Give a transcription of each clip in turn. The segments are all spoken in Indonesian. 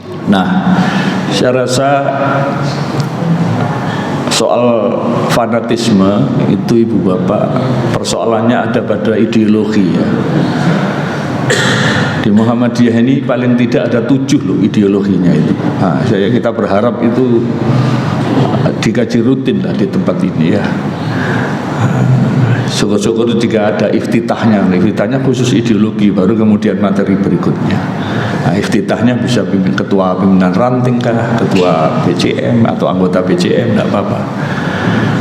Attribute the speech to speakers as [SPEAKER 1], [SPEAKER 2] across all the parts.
[SPEAKER 1] Nah, saya rasa soal fanatisme itu ibu bapak persoalannya ada pada ideologi ya. Di Muhammadiyah ini paling tidak ada 7 loh ideologinya itu. Nah, kita berharap itu dikaji rutin lah di tempat ini ya. Syukur-syukur jika ada iftitahnya khusus ideologi, baru kemudian materi berikutnya. Nah, iftitahnya bisa ketua pimpinan ranting kah, ketua BCM atau anggota BCM, tidak apa-apa.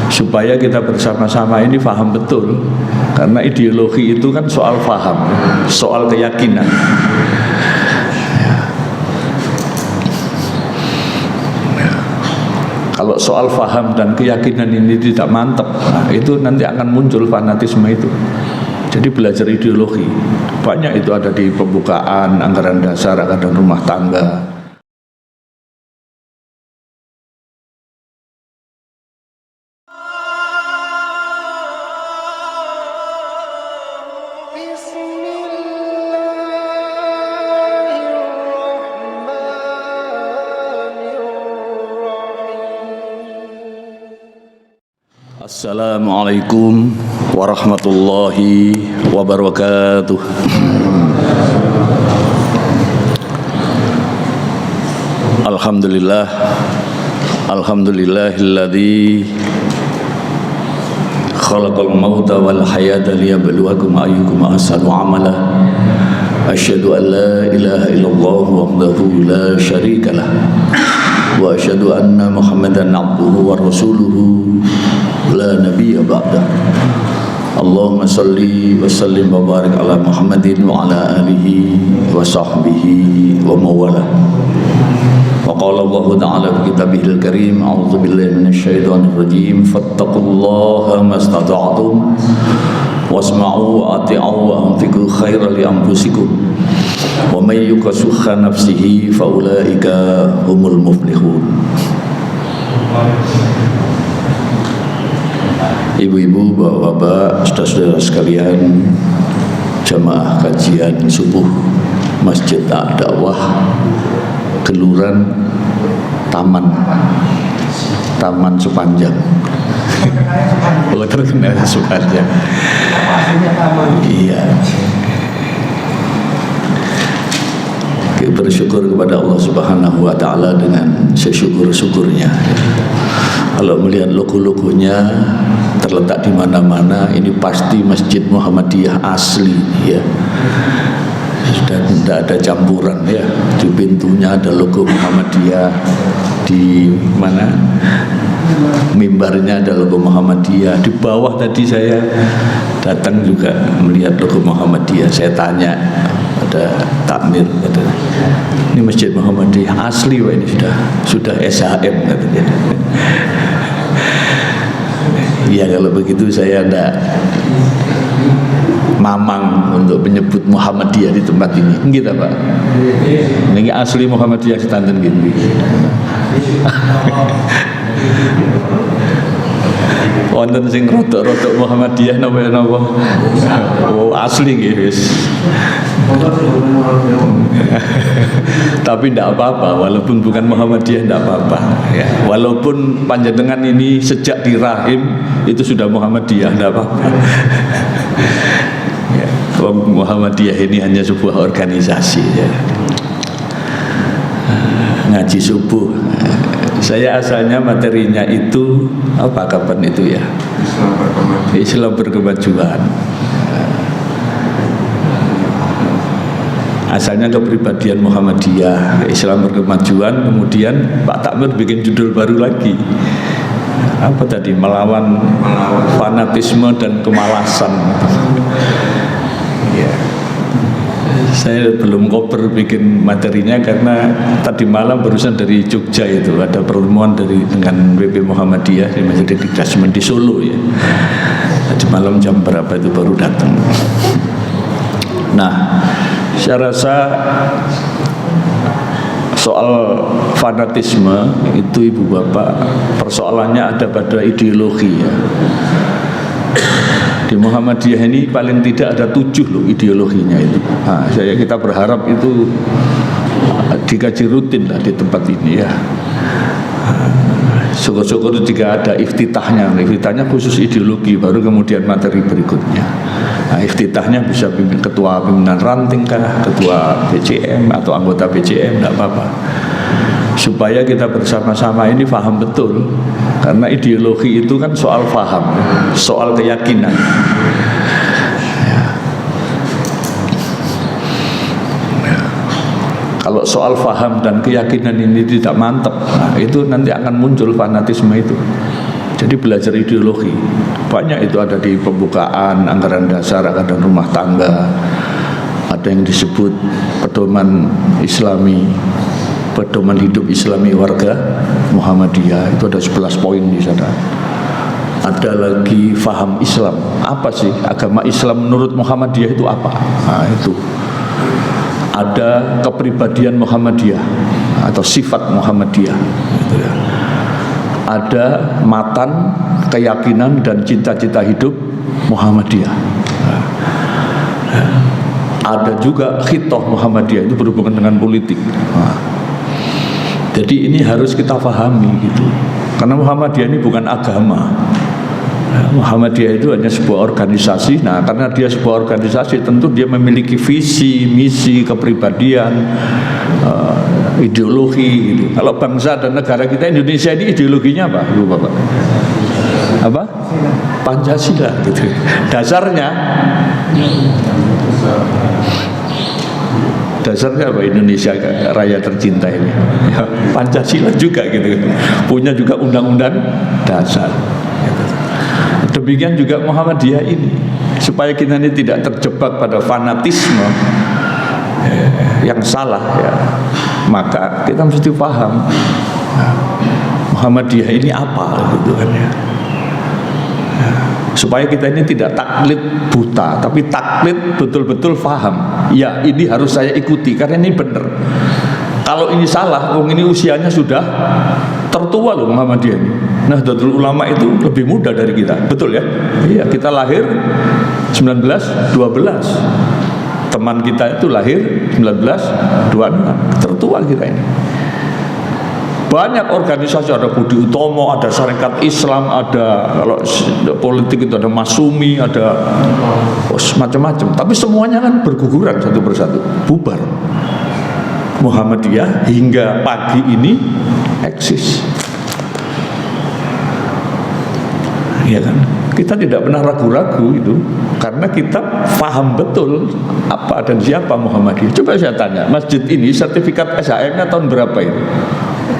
[SPEAKER 1] Supaya kita bersama-sama ini paham betul, karena ideologi itu kan soal paham, soal keyakinan. Kalau soal faham dan keyakinan ini tidak mantap, nah itu nanti akan muncul fanatisme itu. Jadi belajar ideologi, banyak itu ada di pembukaan, anggaran dasar, anggaran rumah tangga. Assalamualaikum warahmatullahi wabarakatuh. Alhamdulillah, alhamdulillahilladzi khalaqal mauta wal hayata liyabluwakum ayyukum ahsanu amala. Asyhadu an la ilaha illallah wahdahu la syarikalah wa asyhadu anna Muhammadan abduhu wa rasuluhu la nabiyya ba'dah. Allahumma salli wa sallim wa barik ala Muhammadin wa ala alihi wa sahbihi wa mawala. Wa qala Allah ta'ala fi kitabihil karim, a'udzu billahi minasyaitonir rajim, fattaqullaha mastata'tum wasma'u wa ati'u wa anfiqu khairan li anfusikum wa may yuqassuha nafsihi fa ulaika humul muflihun. Ibu-ibu, bapak-bapak, saudara-saudara sekalian, jamaah kajian subuh Masjid Dakwah Geluran Taman Sepanjang. Oh, terkenal Sepanjang. Iya. Bersyukur kepada Allah Subhanahu wa taala dengan sesyukur-syukurnya. Kalau melihat logo-logonya terletak di mana-mana, ini pasti Masjid Muhammadiyah asli ya. Sudah tidak ada campuran ya. Di pintunya ada logo Muhammadiyah, di mana mimbarnya ada logo Muhammadiyah. Di bawah tadi saya datang juga melihat logo Muhammadiyah. Saya tanya pada takmir, katanya, ini Masjid Muhammadiyah asli, wah ini sudah SHM katanya. Ya kalau begitu saya tidak mamang untuk menyebut Muhammadiyah di tempat ini. Gitu Pak. Ini asli Muhammadiyah setanten gitu. Wonten sing rodok-rodok Muhammadiyah napa-napa. Oh, asli nggih wis. Tapi tidak apa-apa, walaupun bukan Muhammadiyah tidak apa-apa ya. Walaupun panjenengan ini sejak di rahim itu sudah Muhammadiyah, tidak apa-apa. Ya, Muhammadiyah ini hanya sebuah organisasi ya. Ngaji subuh. Saya asalnya materinya itu apa, kapan itu ya? Islam berkemajuan. Asalnya kepribadian Muhammadiyah, Islam berkemajuan, kemudian Pak Takmir bikin judul baru lagi. Apa tadi? Melawan fanatisme dan kemalasan. Ya. Saya belum koper bikin materinya karena tadi malam barusan dari Jogja itu ada pertemuan dengan WP Muhammadiyah di Masjid Dikdasmen di Solo ya. Tadi malam jam berapa itu baru datang. Nah, saya rasa soal fanatisme itu ibu bapak persoalannya ada pada ideologi ya. Di Muhammadiyah ini paling tidak ada 7 loh ideologinya itu. Nah, kita berharap itu dikaji rutin lah di tempat ini ya. Syukur-syukur jika ada iftitahnya khusus ideologi, baru kemudian materi berikutnya. Nah, iftitahnya bisa ketua pimpinan ranting kah, ketua BCM atau anggota BCM, tidak apa-apa. Supaya kita bersama-sama ini paham betul, karena ideologi itu kan soal paham, soal keyakinan. Kalau soal faham dan keyakinan ini tidak mantap, nah itu nanti akan muncul fanatisme itu. Jadi belajar ideologi banyak, itu ada di pembukaan anggaran dasar, anggaran rumah tangga, ada yang disebut pedoman Islami, pedoman hidup Islami warga Muhammadiyah, itu ada 11 poin di sana. Ada lagi faham Islam, apa sih agama Islam menurut Muhammadiyah itu apa? Nah itu. Ada kepribadian Muhammadiyah atau sifat Muhammadiyah gitu ya. Ada matan, keyakinan dan cita-cita hidup Muhammadiyah. Ada juga khitoh Muhammadiyah, itu berhubungan dengan politik. Jadi ini harus kita pahami gitu. Karena Muhammadiyah ini bukan agama. Muhammadiyah itu hanya sebuah organisasi. Nah, karena dia sebuah organisasi, tentu dia memiliki visi, misi, kepribadian, ideologi gitu. Kalau bangsa dan negara kita Indonesia ini ideologinya apa, Ibu Bapak? Apa? Pancasila gitu. Dasarnya apa Indonesia raya tercinta ini? Ya, Pancasila juga gitu. Punya juga undang-undang dasar. Demikian juga Muhammadiyah ini, supaya kita ini tidak terjebak pada fanatisme yang salah ya, maka kita mesti paham Muhammadiyah ini apa gitu kan ya. Supaya kita ini tidak taklid buta, tapi taklid betul-betul paham. Ya, ini harus saya ikuti karena ini benar. Kalau ini salah, ini usianya sudah tertua loh Muhammadiyah ini. Nahdlatul Ulama itu lebih muda dari kita, betul ya? Iya, kita lahir 1912. Teman kita itu lahir 1926, tertua kita ini. Banyak organisasi, ada Budi Utomo, ada Sarekat Islam, ada kalau politik itu ada Masumi, ada macam-macam. Tapi semuanya kan berguguran satu persatu, bubar. Muhammadiyah hingga pagi ini eksis. Ya kan? Kita tidak pernah ragu-ragu itu, karena kita paham betul apa dan siapa Muhammadiyah. Coba saya tanya, masjid ini sertifikat SHM-nya tahun berapa itu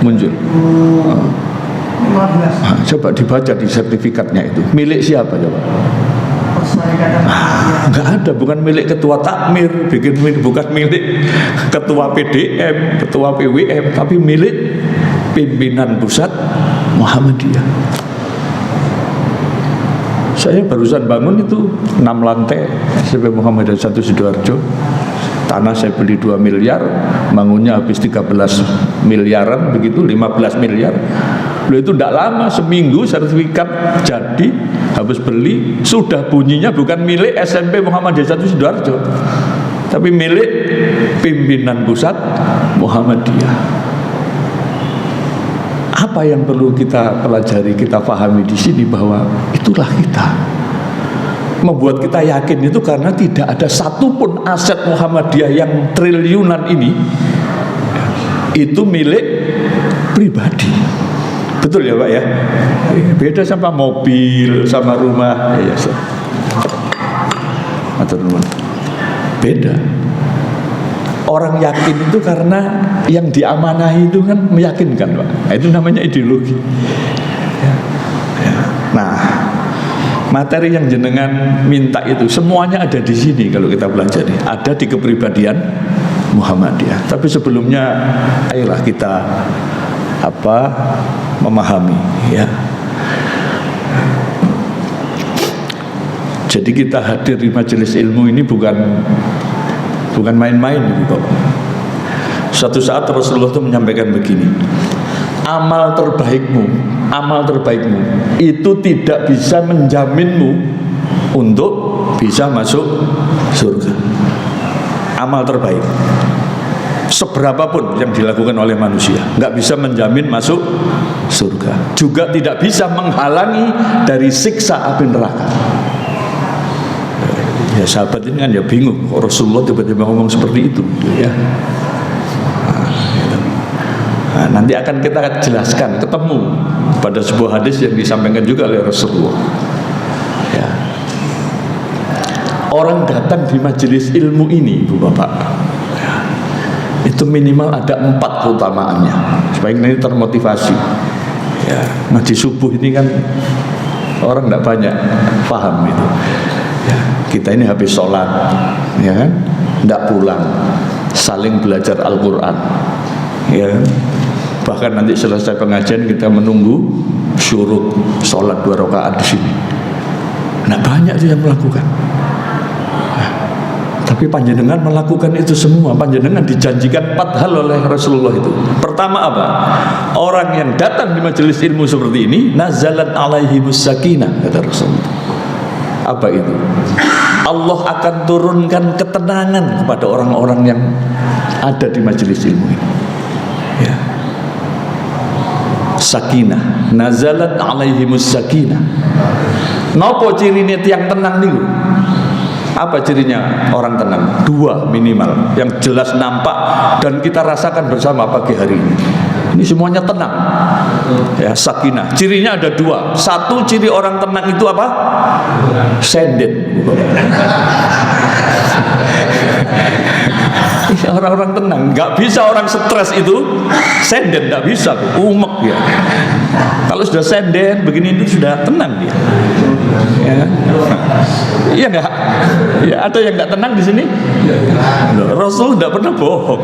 [SPEAKER 1] muncul? 15. Coba dibaca di sertifikatnya itu, milik siapa coba? Enggak ada, bukan milik ketua takmir, bukan milik ketua PDM, ketua PWM, tapi milik pimpinan pusat Muhammadiyah. Saya barusan bangun itu 6 lantai SMP Muhammadiyah 1 Sidoarjo. Tanah saya beli 2 miliar, bangunnya habis 13 miliaran, begitu 15 miliar. Loh, itu tidak lama, seminggu sertifikat jadi, habis beli, sudah bunyinya bukan milik SMP Muhammadiyah 1 Sidoarjo, tapi milik pimpinan pusat Muhammadiyah. Apa yang perlu kita pelajari, kita pahami di sini, bahwa itulah kita. Membuat kita yakin itu karena tidak ada satupun aset Muhammadiyah yang triliunan ini itu milik pribadi. Betul ya Pak ya? Beda sama mobil, sama rumah. Ya, atau rumah. Beda. Orang yakin itu karena yang diamanahi itu kan meyakinkan Pak. Nah, itu namanya ideologi. Nah, materi yang jenengan minta itu semuanya ada di sini kalau kita pelajari. Ada di kepribadian Muhammadiyah. Tapi sebelumnya ayolah kita memahami ya. Jadi kita hadir di majelis ilmu ini bukan main-main gitu. Suatu saat Rasulullah itu menyampaikan begini, amal terbaikmu itu tidak bisa menjaminmu untuk bisa masuk surga. Amal terbaik
[SPEAKER 2] seberapapun yang dilakukan oleh manusia, nggak bisa menjamin masuk surga, juga tidak bisa menghalangi dari siksa api neraka. Ya sahabat ini kan ya bingung, Rasulullah tiba-tiba ngomong seperti itu, ya. Nah, nanti akan kita jelaskan, ketemu pada sebuah hadis yang disampaikan juga oleh Rasulullah. Ya. Orang datang di majelis ilmu ini, Ibu Bapak, ya, itu minimal ada 4 keutamaannya supaya ini termotivasi. Ya, ngaji subuh ini kan orang tidak banyak paham itu. Ya, kita ini habis sholat, ya kan, tidak pulang, saling belajar Al-Quran, ya kan? Bahkan nanti selesai pengajian kita menunggu syuruk sholat 2 rakaat di sini. Nah, banyak yang melakukan. Nah, tapi panjenengan melakukan itu semua. Panjenengan dijanjikan 4 hal oleh Rasulullah itu. Pertama apa? Orang yang datang di majelis ilmu seperti ini, nazalat alaihimus sakinah, kata Rasulullah. Apa itu? Allah akan turunkan ketenangan kepada orang-orang yang ada di majelis ilmu ini. Ya. Sakinah, nazalat alaihimus sakinah. Nopo cirine tiang tenang niku? Apa cirinya orang tenang? 2 minimal, yang jelas nampak dan kita rasakan bersama pagi hari ini. Ini semuanya tenang. Ya, sakinah. Cirinya ada 2. 1, ciri orang tenang itu apa? Sendet. Orang-orang tenang, nggak bisa orang stres itu senden, nggak bisa, umek ya. Kalau sudah senden begini itu sudah tenang dia. Ya, iya nggak? Ya, ada yang nggak tenang di sini? Rasul nggak pernah bohong.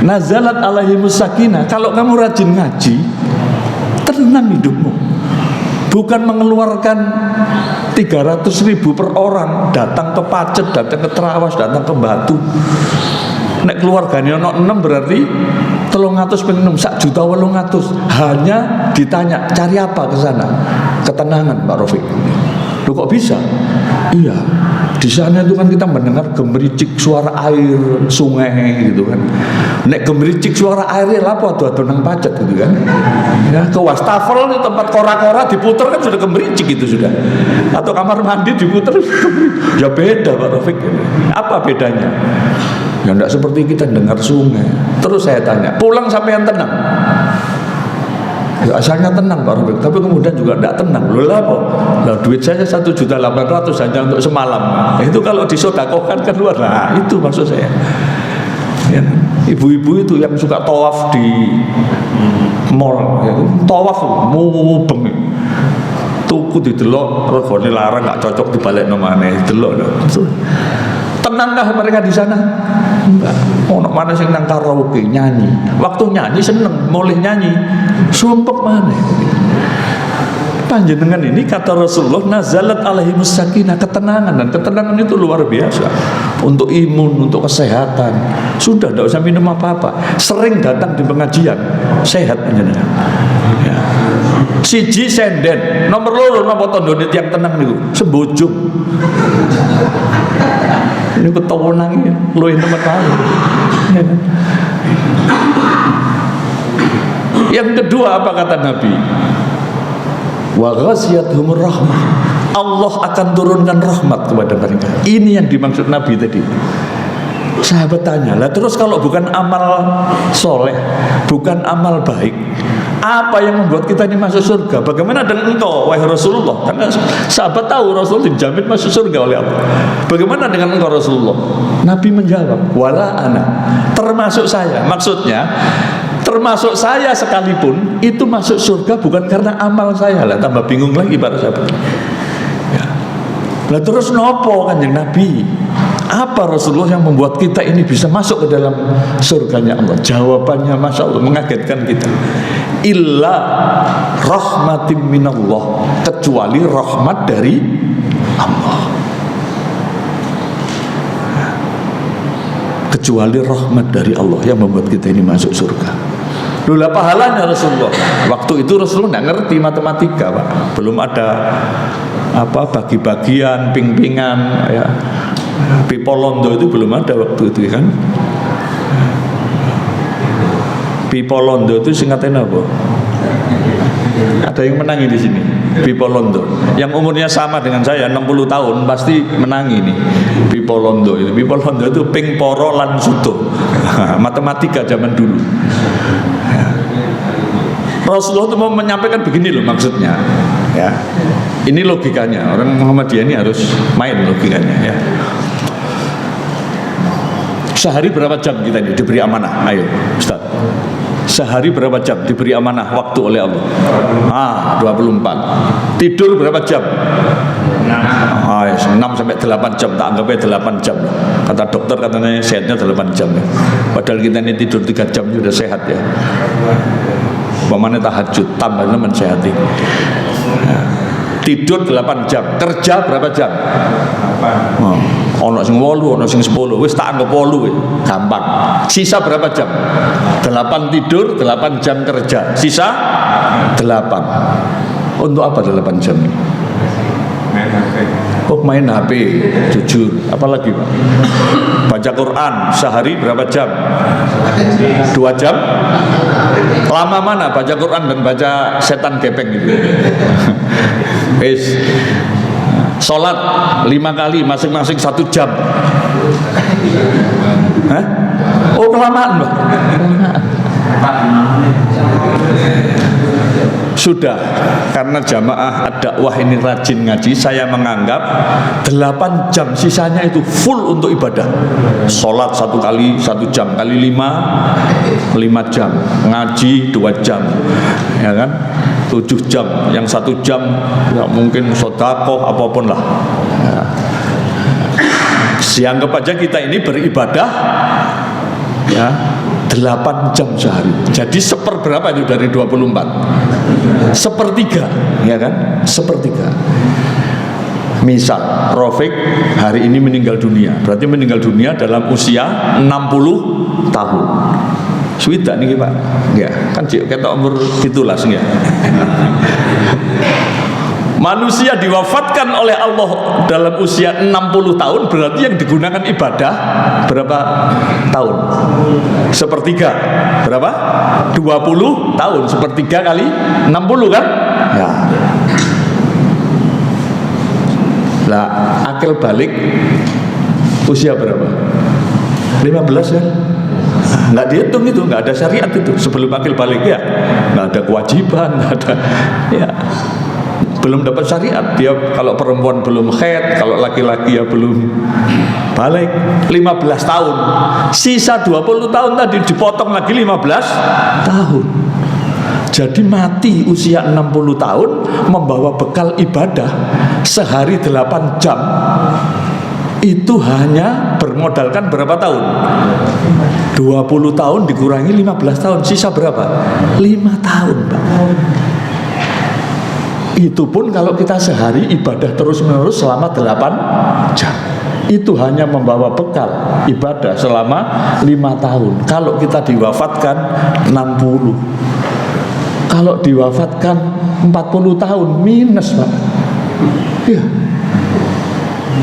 [SPEAKER 2] Nazalat alaihimus sakinah. Kalau kamu rajin ngaji, tenang hidupmu. Bukan mengeluarkan 300.000 per orang datang ke Pacet, datang ke Trawas, datang ke Batu. Nek keluarganya ono 6 berarti 300 ping 6 1.800.000. Hanya ditanya cari apa ke sana? Ketenangan, Pak Rafiq. Loh kok bisa? Iya, di sana itu kan kita mendengar gemericik suara air sungai gitu kan. Nek gemericik suara airnya apa tuh nang Pacet gitu kan. Ya, ke wastafel di tempat kora-kora diputer kan sudah gemericik itu sudah. Atau kamar mandi diputer ya beda, Pak Rafiq. Apa bedanya? Ya enggak seperti kita dengar sungai. Terus saya tanya, pulang sampai yang tenang? Ya asalnya tenang Pak Rafiq, tapi kemudian juga tidak tenang. Loh apa? Lah duit saya 1.800.000 hanya untuk semalam. Itu kalau disodakohkan kan luar. Nah itu maksud saya. Ya, ibu-ibu itu yang suka tawaf di mall, ya, tawaf mubeng. Tuku didelok, regane larang nggak cocok dibalik nomane, delok. Tenangkah mereka di sana? Enggak. Ono mana sing nang karaoke nyanyi. Waktu nyanyi seneng, mulih nyanyi. Sumpek mana? Panjenengan ini kata Rasulullah nazalat alaihimus sakinah, ketenangan, dan ketenangan itu luar biasa untuk imun, untuk kesehatan. Sudah tidak usah minum apa-apa. Sering datang di pengajian, sehat panjenengan. Ya. Siji senden, nomor loro napa tandane tiyang tenang niku? Sembojong. Ini ketawonang ya, luwih temen kali. Yang kedua apa kata Nabi? Wa ghasyiyatuhumur rahmah. Allah akan turunkan rahmat kepada mereka. Ini yang dimaksud Nabi tadi. Sahabat tanya, lah terus kalau bukan amal soleh, bukan amal baik, apa yang membuat kita ini masuk surga? Bagaimana dengan engkau, wahai Rasulullah? Karena sahabat tahu Rasul dijamin masuk surga oleh Allah. Bagaimana dengan engkau Rasulullah? Nabi menjawab, wala ana, termasuk saya. Maksudnya, termasuk saya sekalipun itu masuk surga bukan karena amal saya. Lah tambah bingung lagi para sahabat. Ya. Lah terus nopo kanjeng Nabi? Apa Rasulullah yang membuat kita ini bisa masuk ke dalam surganya Allah? Jawabannya Masya Allah mengagetkan kita. Illa rahmatim minallah, kecuali rahmat dari Allah. Kecuali rahmat dari Allah yang membuat kita ini masuk surga. Lalu pahalanya Rasulullah. Waktu itu Rasulullah tidak ngerti matematika, Pak. Belum ada apa bagi-bagian, ping-pingan, ya. Pipolondo itu belum ada waktu itu kan. Pipolondo itu singkatnya apa? Ada yang menangi di sini. Pipolondo. Yang umurnya sama dengan saya 60 tahun pasti menangi nih. Pipolondo itu. Pipolondo itu ping poro lan suto. Matematika zaman dulu. Rasulullah itu mau menyampaikan begini loh maksudnya. Ya. Ini logikanya. Orang Muhammadiyah ini harus main logikanya ya. Sehari berapa jam kita ini diberi amanah? Ayo, Ustaz. Sehari berapa jam diberi amanah waktu oleh Allah? 24. Tidur berapa jam? 6 sampai 8 jam. Tak anggapnya 8 jam. Kata dokter katanya sehatnya 8 jam. Padahal kita ini tidur 3 jam sudah sehat ya. Pemane tahajud tambah mensehati. Tidur 8 jam. Kerja berapa jam? Ono sing 8, ono sing 10. Wis tak anggap 8 gampang. Sisa berapa jam? 8 tidur, 8 jam kerja. Sisa 8. Untuk apa 8 jam? Oh, main HP, jujur. Apalagi Pak? Baca Quran sehari berapa jam? 2 jam? Lama mana baca Quran dan baca setan gepeng gitu? Wis. Sholat 5 kali masing-masing 1 jam. Hah? Oh, kelamaan Pak. Sudah, karena jamaah ad-dakwah ini rajin ngaji, saya menganggap 8 jam sisanya itu full untuk ibadah. Sholat 1 kali 1 jam kali 5 jam, ngaji 2 jam, ya kan? 7 jam, yang 1 jam ya mungkin sedekah apapun lah. Ya. Sianggap aja kita ini beribadah ya 8 jam sehari. Jadi seperberapa itu dari 24? Sepertiga, ya kan? Sepertiga. Misal Rafiq hari ini meninggal dunia, berarti meninggal dunia dalam usia 60 tahun. Swida nih Pak, ya kan kita umur itulah ya. Manusia diwafatkan oleh Allah dalam usia 60 tahun, berarti yang digunakan ibadah berapa tahun? Sepertiga. Berapa? 20 tahun. Sepertiga kali 60 kan? Ya. Lah, akil balik usia berapa? 15 kan? Nggak dihitung itu, nggak ada syariat itu. Sebelum akil balik ya, nggak ada kewajiban, nggak ada ya. Belum dapat syariat. Dia kalau perempuan belum haid, kalau laki-laki ya belum balik. 15 tahun. Sisa 20 tahun tadi dipotong lagi 15 tahun. Jadi mati usia 60 tahun membawa bekal ibadah sehari 8 jam. Itu hanya bermodalkan berapa tahun? 20 tahun dikurangi 15 tahun. Sisa berapa? 5 tahun, Pak. Itu pun kalau kita sehari ibadah terus-menerus selama 8 jam. Itu hanya membawa bekal ibadah selama 5 tahun. Kalau kita diwafatkan 60. Kalau diwafatkan 40 tahun minus, Pak. Iya.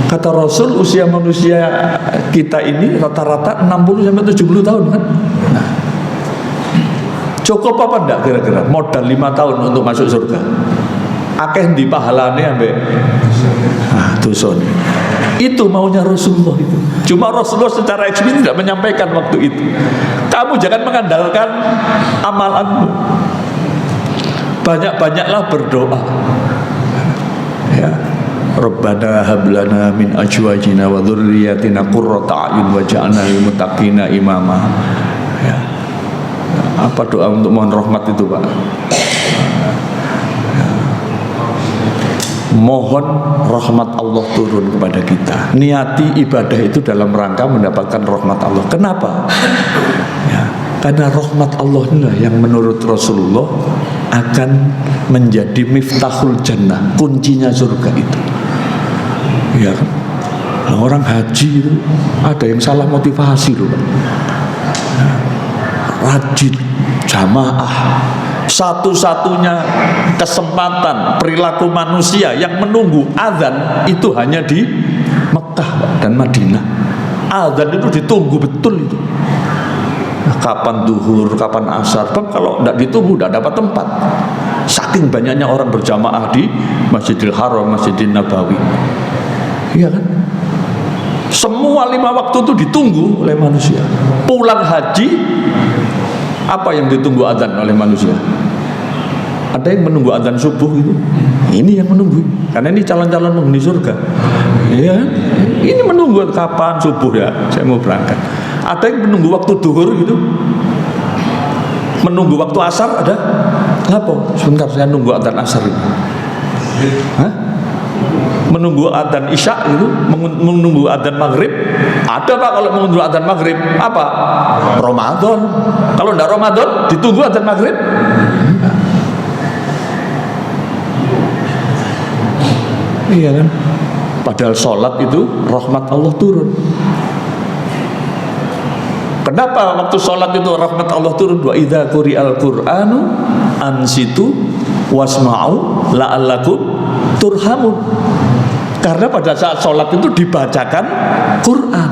[SPEAKER 2] Kata Rasul usia manusia kita ini rata-rata 60 sampai 70 tahun kan. Nah, cukup apa enggak kira-kira modal 5 tahun untuk masuk surga? Akeh di pahalane ambek dosa. Itu maunya Rasulullah itu. Cuma Rasulullah secara eksplisit tidak menyampaikan waktu itu. Kamu jangan mengandalkan amalanmu. Banyak-banyaklah berdoa. Ya. Rabbana hab lana min azwajina wa dzurriyyatina qurrata a'yun waj'alna lil muttaqina imama. Ya. Apa doa untuk mohon rahmat itu, Pak? Mohon rahmat Allah turun kepada kita. Niati ibadah itu dalam rangka mendapatkan rahmat Allah. Kenapa? Ya, karena rahmat Allah inilah yang menurut Rasulullah akan menjadi miftahul jannah, kuncinya surga itu. Ya kan? Nah, orang haji itu ada yang salah motivasi loh, Pak. Ya, rajin jamaah. Satu-satunya kesempatan perilaku manusia yang menunggu azan itu hanya di Mekah dan Madinah. Azan itu ditunggu betul itu. kapan duhur, kapan asar. Kalau tidak ditunggu tidak dapat tempat. Saking banyaknya orang berjamaah di Masjidil Haram, Masjidil Nabawi. Iya kan? Semua 5 waktu itu ditunggu oleh manusia. Pulang haji, apa yang ditunggu adzan oleh manusia? Ada yang menunggu adzan subuh itu. Ini yang menunggu. Karena ini calon-calon penghuni surga. Iya, ini menunggu kapan subuh ya, saya mau berangkat. Ada yang menunggu waktu duhur gitu. Menunggu waktu asar ada. Apa? Sebentar saya nunggu adzan asar itu. Hah? Menunggu adzan isya itu, menunggu adzan maghrib. Ada Pak kalau menunggu adzan maghrib apa? Ramadan. Kalau enggak Ramadan ditunggu adzan maghrib. Iya kan? Padahal sholat itu rahmat Allah turun. Kenapa waktu sholat itu rahmat Allah turun? Wa idza quri'al Qur'anu ansitu wasma'u la'allakum turhamun. Karena pada saat sholat itu dibacakan Quran.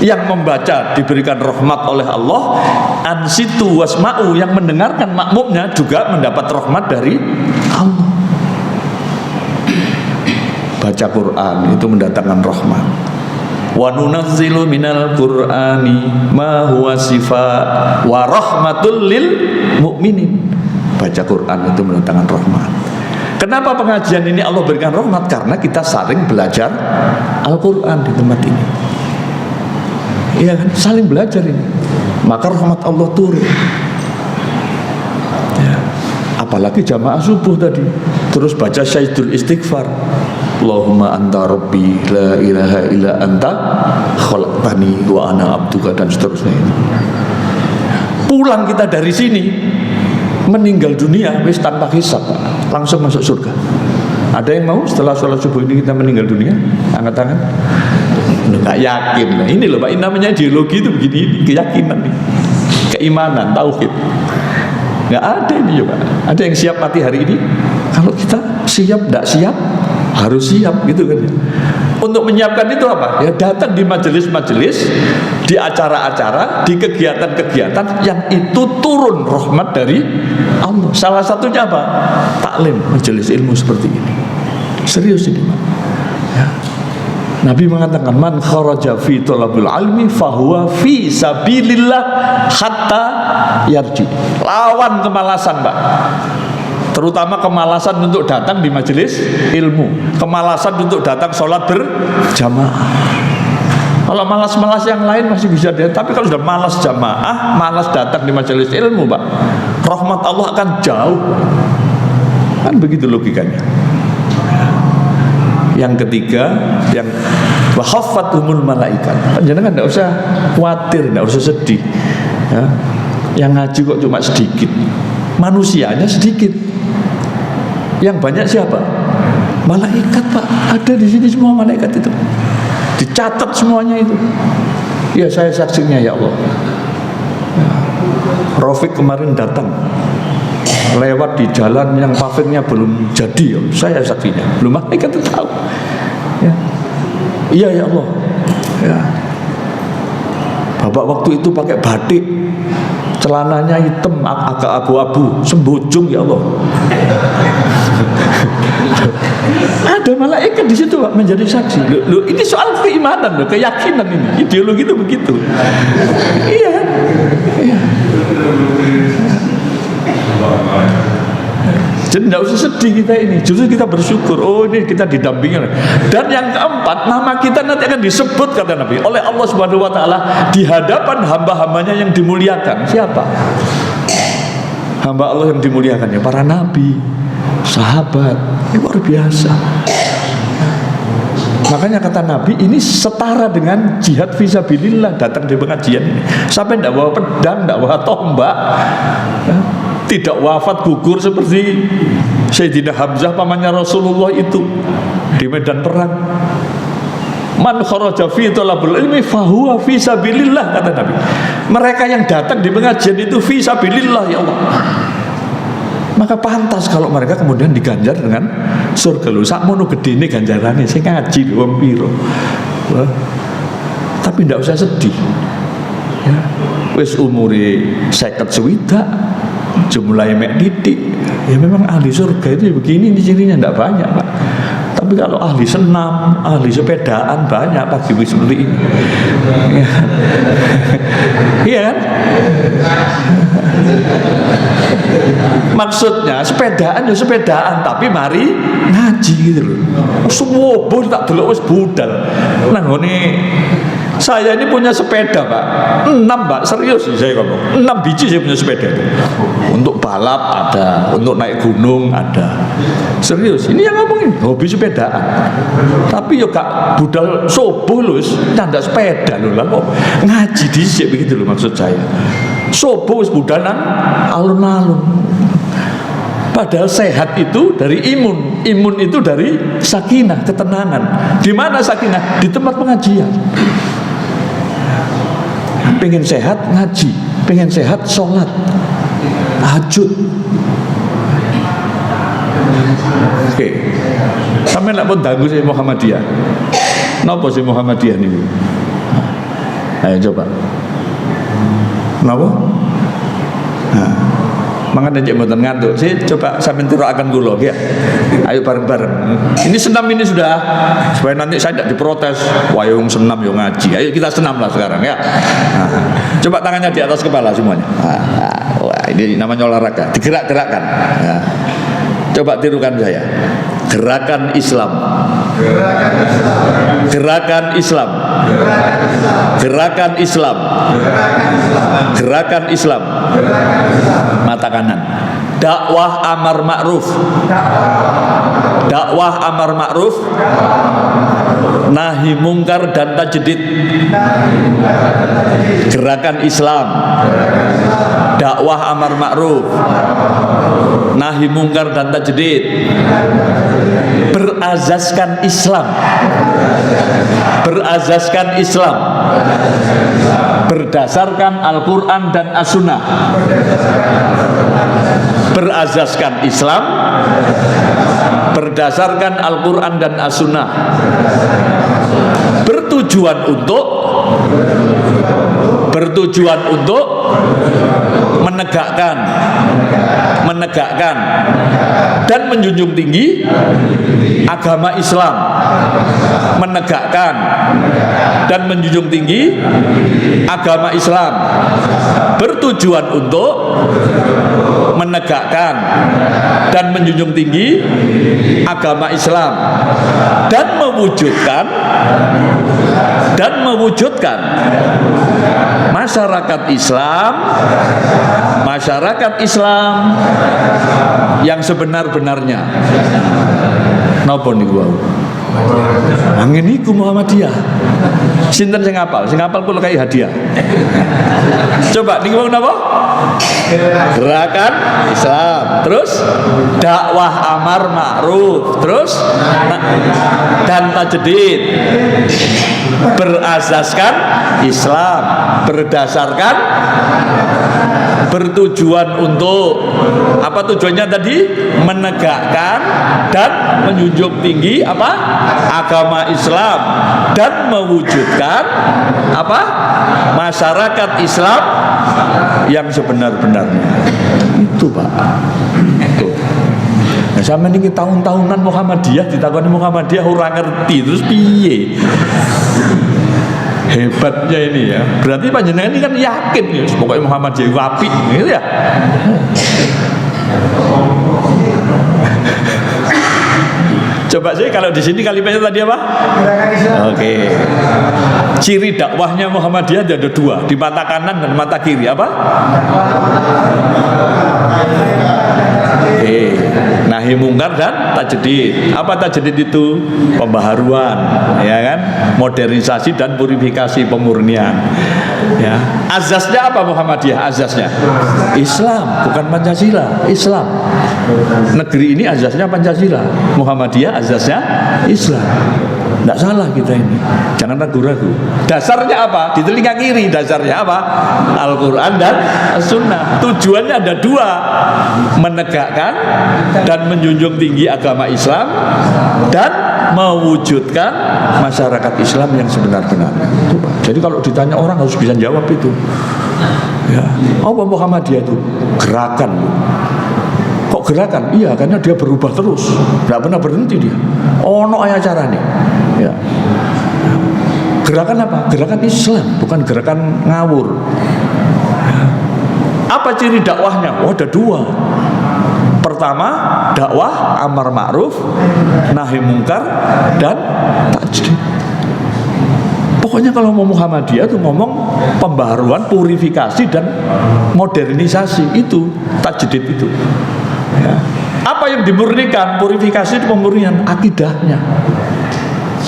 [SPEAKER 2] Yang membaca diberikan rahmat oleh Allah. Ansitu wasma'u, yang mendengarkan makmumnya juga mendapat rahmat dari Allah. Baca Quran itu mendatangkan rahmat. Wa nunazzilu minal Qur'ani ma huwa sifaa wa rahmatul lil mu'minin. Baca Quran itu mendatangkan rahmat. Kenapa pengajian ini Allah berikan rahmat? Karena kita saling belajar Al-Quran di tempat ini. Iya kan? Saling belajar ini. Maka rahmat Allah turun. Ya. Apalagi jamaah subuh tadi. Terus baca Syahidul Istighfar. Allahumma anta rabbi la ilaha illa anta khalaqtani wa ana abduka, dan seterusnya. Pulang kita dari sini, meninggal dunia wis tanpa hisab, langsung masuk surga. Ada yang mau setelah sholat subuh ini kita meninggal dunia? Angkat tangan. Nggak yakin. Nah, ini loh Pak, ini namanya ideologi itu begini, keyakinan nih, keimanan, tauhid. Nggak ada ini ya Pak. Ada yang siap mati hari ini? Kalau kita siap, nggak siap, harus siap gitu kan ya. Untuk menyiapkan itu apa? Ya datang di majelis-majelis, di acara-acara, di kegiatan-kegiatan yang itu turun rahmat dari Allah. Salah satunya apa? Taklim, majelis ilmu seperti ini. Serius ini Pak. Ya. Nabi mengatakan man kharaja fi talabul ilmi fahuwa fi sabilillah hatta yarji. Lawan kemalasan Pak. Terutama kemalasan untuk datang di majelis ilmu, kemalasan untuk datang sholat berjamaah. Kalau malas-malas yang lain masih bisa deh, tapi kalau sudah malas jamaah, malas datang di majelis ilmu Pak, rahmat Allah akan jauh. Kan begitu logikanya. Yang ketiga, yang wahaffathumul malaikat. Jangan enggak usah khawatir, enggak usah sedih. Ya. Yang ngaji kok cuma sedikit, manusianya sedikit. Yang banyak siapa? Malaikat Pak. Ada di sini semua malaikat itu. Dicatat semuanya itu. Ya saya saksinya ya Allah. Ya. Rafiq kemarin datang, lewat di jalan yang pavingnya belum jadi, ya. Saya saksinya. Belum malaikat itu tahu. Ya. Iya ya Allah. Ya. Bapak waktu itu pakai batik, celananya hitam, agak abu-abu, sembujung ya Allah. Ada malaikat di situ Pak, menjadi saksi. Loh, ini soal keimanan loh, keyakinan ini. Ideologi itu begitu. Iya. Iya. Jadi tidak usah sedih kita ini, justru kita bersyukur. Oh ini kita didampingi. Dan yang keempat, nama kita nanti akan disebut kata Nabi oleh Allah Subhanahu Wa Taala di hadapan hamba-hambanya yang dimuliakan. Siapa? Hamba Allah yang dimuliakan ya para nabi, sahabat. Ini luar biasa. Makanya kata Nabi ini setara dengan jihad fisabilillah, datang di pengajian ini. Sampai tidak bawa pedang, tidak bawa tombak, tidak wafat gugur seperti Sayyidina Hamzah pamannya Rasulullah itu di medan perang. Man kharaja fi talabul ilmi fahuwa fi sabilillah, kata Nabi. Mereka yang datang di pengajian itu fi sabilillah ya Allah. Maka pantas kalau mereka kemudian diganjar dengan surga. Lho sakmono gedene ganjarane sing ngaji wong piro. Tapi tidak usah sedih. Ya. wis umure 50 jumlahnya mek titik. Ya memang ahli surga itu begini ini cirinya, tidak banyak Pak. Tapi kalau ahli senam, ahli sepedaan banyak pagi seperti ini. Iya kan? Maksudnya sepedaan ya sepedaan, tapi mari ngaji gitu loh. Semua bos tak delok wis budal. Nah ngene saya ini punya sepeda Pak 6 Pak, serius saya ngomong 6 biji saya punya sepeda itu. Untuk balap ada, untuk naik gunung ada. Serius, ini yang ngomongin hobi sepedaan. Tapi yo gak budal sobo lho, nyandak sepeda lho lah kok ngaji dhisik begitu loh maksud saya. Sobo wis budal nang alun-alun. Padahal sehat itu dari imun, imun itu dari sakinah, ketenangan. Di mana sakinah? Di tempat pengajian. Pengen sehat ngaji, pengen sehat sholat, tahajud. Oke, sampai nak pun dagu si Muhammadiyah. Napa si Muhammadiyah nih? Ayo coba. Napa? Nah, mangan aja mboten ngantuk. Sih coba sampean turakan kula ya. Ayo bareng-bareng. Ini senam ini sudah supaya nanti saya tidak diprotes. Wah, yang senam yo ngaji. Ayo kita senam lah sekarang ya. Nah, coba tangannya di atas kepala semuanya. Wah, ini namanya olahraga. Digerak-gerakkan. Nah, coba tirukan saya. Gerakan Islam. Gerakan Islam. Gerakan Islam. Gerakan Islam. Mata kanan. Dakwah amar ma'ruf. Dakwah amar ma'ruf. Nahi mungkar dan tajdid. Gerakan Islam. Dakwah amar ma'ruf. Nahi mungkar dan tajdid. Berazaskan Islam. Berazaskan Islam. Berdasarkan Al-Quran dan As-Sunnah. Berazaskan Islam berdasarkan Al-Quran dan As-Sunnah. Bertujuan untuk menegakkan dan menjunjung tinggi agama Islam. Menegakkan dan menjunjung tinggi agama Islam. Bertujuan untuk menegakkan dan menjunjung tinggi agama Islam dan mewujudkan masyarakat Islam yang sebenar-benarnya. Napa niku wau? Angin iku Muhammadiyah. Sinten sing hafal? Sing hafal kula kai hadiah. Coba niku wau napa? Gerakan Islam. Terus dakwah amar ma'ruf. Terus dan tajdid. Berazaskan Islam, berdasarkan bertujuan untuk apa tujuannya tadi? Menegakkan dan menjunjung tinggi apa? Agama Islam dan mewujudkan apa? Masyarakat Islam yang sebenar-benarnya. Itu Pak. Itu. Nah, sama ini tahun-tahunan Muhammadiyah ditakoni Muhammadiyah ora ngerti terus piye? Hebatnya ini ya. Berarti panjenengan ini kan yakin ya, pokoknya Muhammadiyah apik gitu ya. Coba sih kalau di sini kalimatnya tadi apa? Oke. Ciri dakwahnya Muhammadiyah ada dua, di mata kanan dan mata kiri. Apa? Oke. Nahi mungkar dan tajdid. Apa tajdid itu? Pembaharuan, ya kan? Modernisasi dan purifikasi, pemurnian. Ya. Azasnya apa Muhammadiyah? Azasnya Islam, bukan Pancasila. Islam. Negeri ini azasnya Pancasila. Muhammadiyah azasnya Islam. Tidak salah kita ini. Jangan ragu-ragu. Dasarnya apa? Di telinga kiri. Dasarnya apa? Al-Quran dan As-Sunnah. Tujuannya ada dua. Menegakkan dan menjunjung tinggi agama Islam dan mewujudkan masyarakat Islam yang sebenar-benarnya. Jadi kalau ditanya orang harus bisa jawab itu. Ya. Apa Muhammadiyah itu? Gerakan. Kok gerakan? Iya, karena dia berubah terus, nggak pernah berhenti dia. Ono aya carane. Ya. Gerakan apa? Gerakan Islam, bukan gerakan ngawur. Apa ciri dakwahnya? Oh, ada dua. Pertama, dakwah amar ma'ruf, nahi mungkar, dan tajdid. Pokoknya kalau mau Muhammadiyah itu ngomong pembaharuan, purifikasi, dan modernisasi. Itu tajdid itu. Ya. Apa yang dimurnikan? Purifikasi itu pemurnian akidahnya.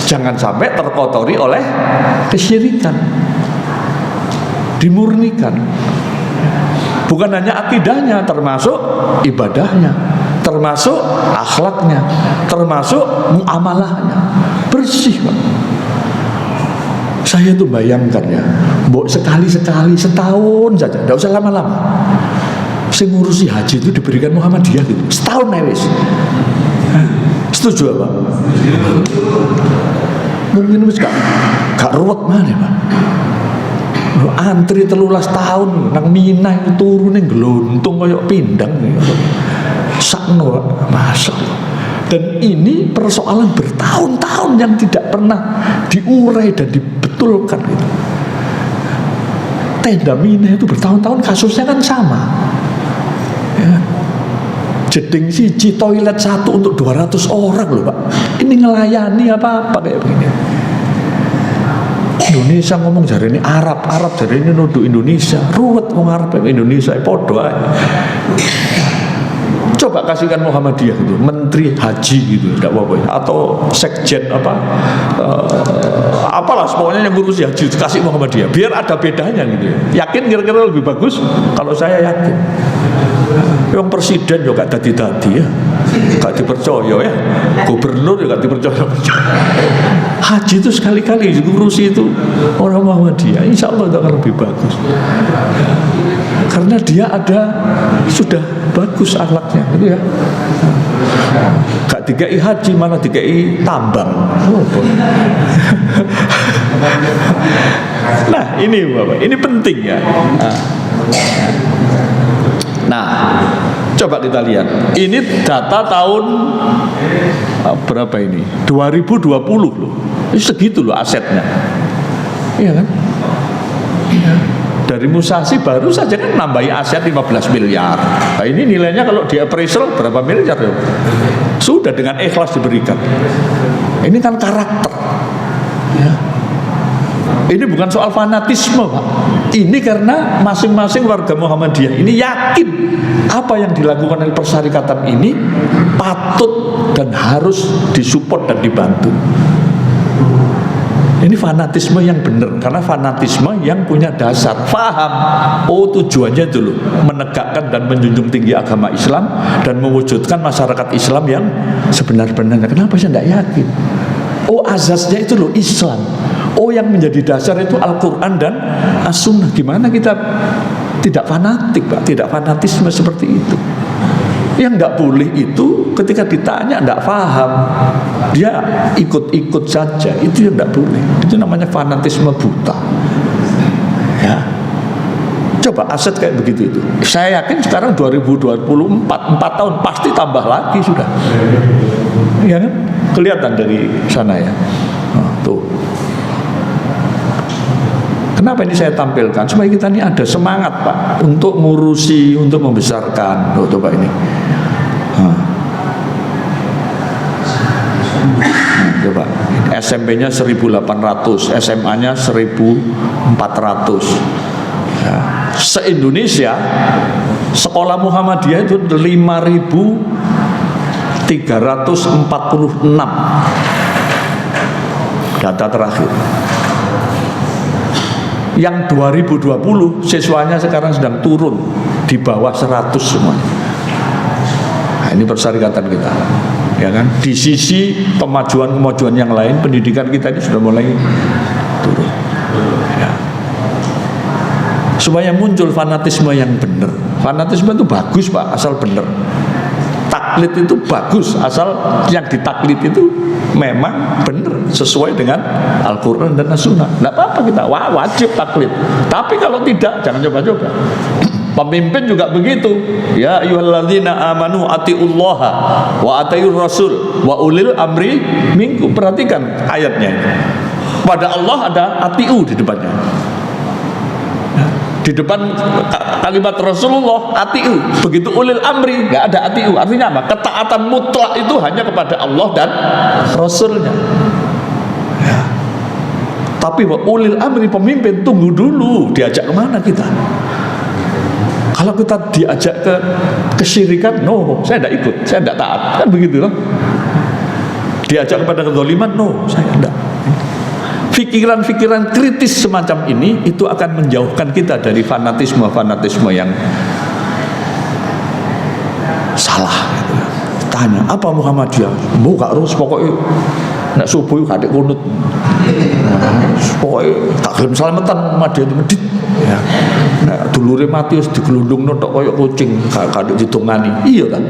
[SPEAKER 2] Jangan sampai terkotori oleh kesyirikan. Dimurnikan. Bukan hanya akidahnya, termasuk ibadahnya, termasuk akhlaknya, termasuk muamalahnya. Bersih, Pak. Saya tuh bayangkan ya, sekali-sekali setahun saja, tidak usah lama-lama. Saya ngurusi haji itu diberikan Muhammadiyah gitu, setahun wis. Setuju apa? Mungkin wis gak ruwet mana, Pak. Antri 13 tahun nang Minang turune glontung kayak pindang sakno, Masya Allah. Dan ini persoalan bertahun-tahun yang tidak pernah diurai dan dibetulkan gitu. Tenda Mina itu bertahun-tahun kasusnya kan sama ya. Jeding siji toilet satu untuk 200 orang loh, Pak. Ini ngelayani apa-apa kayak begini. Indonesia ngomong jari ini Arab jari ini nuduh Indonesia. Ruwet ngomong Arab Indonesia podo aja. Coba kasihkan Muhammadiyah gitu, menteri haji gitu, tidak apa-apa ya. Atau sekjen apalah pokoknya yang ngurusi haji kasih Muhammadiyah, biar ada bedanya gitu ya. Yakin kira-kira lebih bagus? Kalau saya yakin. Yang presiden juga gak dadi-dadi ya, gak dipercaya ya. Gubernur juga gak dipercaya. Haji itu sekali-kali ngurusi itu orang Muhammadiyah, insya Allah itu akan lebih bagus. Karena dia ada sudah bagus akhlaknya gitu ya. Gak dikai haji malah dikai tambang. Nah ini Bapak, ini penting ya. Nah coba kita lihat, ini data tahun berapa ini? 2020 loh. Ini segitu loh asetnya. Iya kan? Dari Musasi baru saja kan nambahi aset 15 miliar. Nah ini nilainya kalau di appraisal berapa miliar ya? Sudah dengan ikhlas diberikan. Ini kan karakter ya. Ini bukan soal fanatisme, Pak. Ini karena masing-masing warga Muhammadiyah ini yakin apa yang dilakukan oleh persyarikatan ini patut dan harus disupport dan dibantu. Ini fanatisme yang benar, karena fanatisme yang punya dasar paham. Oh tujuannya dulu menegakkan dan menjunjung tinggi agama Islam dan mewujudkan masyarakat Islam yang sebenar-benarnya. Kenapa saya tidak yakin? Oh azasnya itu loh Islam. Oh yang menjadi dasar itu Al-Quran dan As-Sunnah. Gimana kita tidak fanatik, Pak? Tidak fanatisme seperti itu. Yang nggak boleh itu ketika ditanya nggak paham, dia ikut-ikut saja. Itu yang nggak boleh. Itu namanya fanatisme buta. Ya. Coba aset kayak begitu itu. Saya yakin sekarang 2024, 4 tahun pasti tambah lagi sudah. Ya kan? Kelihatan dari sana ya. Nah, tuh. Kenapa ini saya tampilkan? Supaya kita ini ada semangat, Pak, untuk ngurusi, untuk membesarkan. Loh, coba ini. Coba. SMP-nya 1.800, SMA-nya 1.400. Ya. Se-Indonesia sekolah Muhammadiyah itu 5.346 data terakhir. Yang 2020 siswanya sekarang sedang turun di bawah 100 semuanya. Nah, ini persyarikatan kita, ya kan? Di sisi kemajuan yang lain, pendidikan kita ini sudah mulai turun. Ya. Supaya muncul fanatisme yang benar. Fanatisme itu bagus, Pak, asal benar. taklid itu bagus asal yang ditaklid itu memang benar sesuai dengan Al-Quran dan As-Sunnah. Tidak apa-apa kita wajib taklid. Tapi kalau tidak, jangan coba-coba. Pemimpin juga begitu. Ya ayyuhalladzina amanu atiullaha wa atiur rasul wa ulil amri minkum. Perhatikan ayatnya ini. Pada Allah ada atiu di depannya. Di depan kalimat Rasulullah atiu, begitu ulil amri nggak ada atiu. Artinya apa? Ketaatan mutlak itu hanya kepada Allah dan Rasulnya. Ya. Tapi ulil amri pemimpin, tunggu dulu, diajak kemana kita? Kalau kita diajak ke kesyirikan, no, saya tidak ikut, saya tidak taat, kan begitu loh. Diajak kepada kezaliman, no, saya tidak. Pikiran-pikiran kritis semacam ini itu akan menjauhkan kita dari fanatisme yang salah. Tanya, apa Muhammadiyah? Mau gak terus pokoknya nak subuh kadek kunut. Pokoknya tak gelem selamatan Muhammadiyah itu medit. Ya. Nah, dulure mati wis digelundungno tok koyo kucing, kadek ditungani. Iya kan?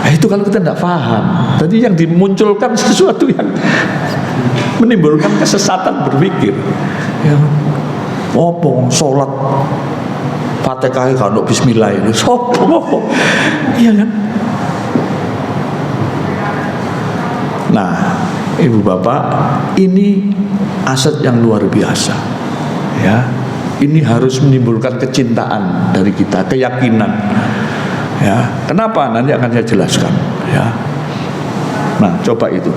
[SPEAKER 2] Itu kalau kita tidak paham. Tadi yang dimunculkan sesuatu yang menimbulkan kesesatan berpikir. Ya, opong sholat Fatihah kalau Bismillah itu opong, iya kan? Nah, ibu bapak, ini aset yang luar biasa. Ya, ini harus menimbulkan kecintaan dari kita, keyakinan. Ya, kenapa? Nanti akan saya jelaskan. Ya, nah coba itu.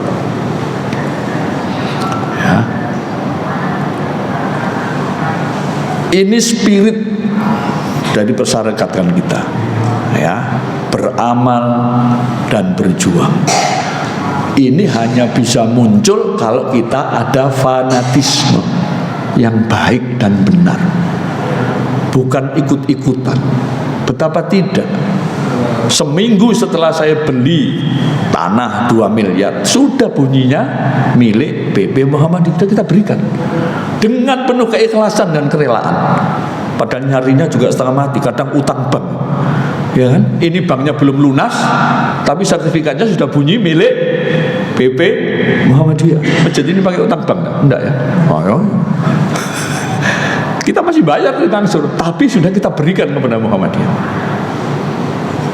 [SPEAKER 2] Ya, ini spirit dari persyaratan kita. Ya, beramal dan berjuang. Ini hanya bisa muncul kalau kita ada fanatisme yang baik dan benar, bukan ikut-ikutan. Betapa tidak. Seminggu setelah saya beli tanah 2 miliar, sudah bunyinya milik PP Muhammadiyah, kita berikan dengan penuh keikhlasan dan kerelaan. Padahal nyarinya juga setengah mati, kadang utang bank, ya kan? Ini banknya belum lunas, tapi sertifikatnya sudah bunyi milik PP Muhammadiyah. Jadi ini pakai utang bank, enggak ya? Oh, ya. Kita masih bayar langsung, tapi sudah kita berikan kepada Muhammadiyah.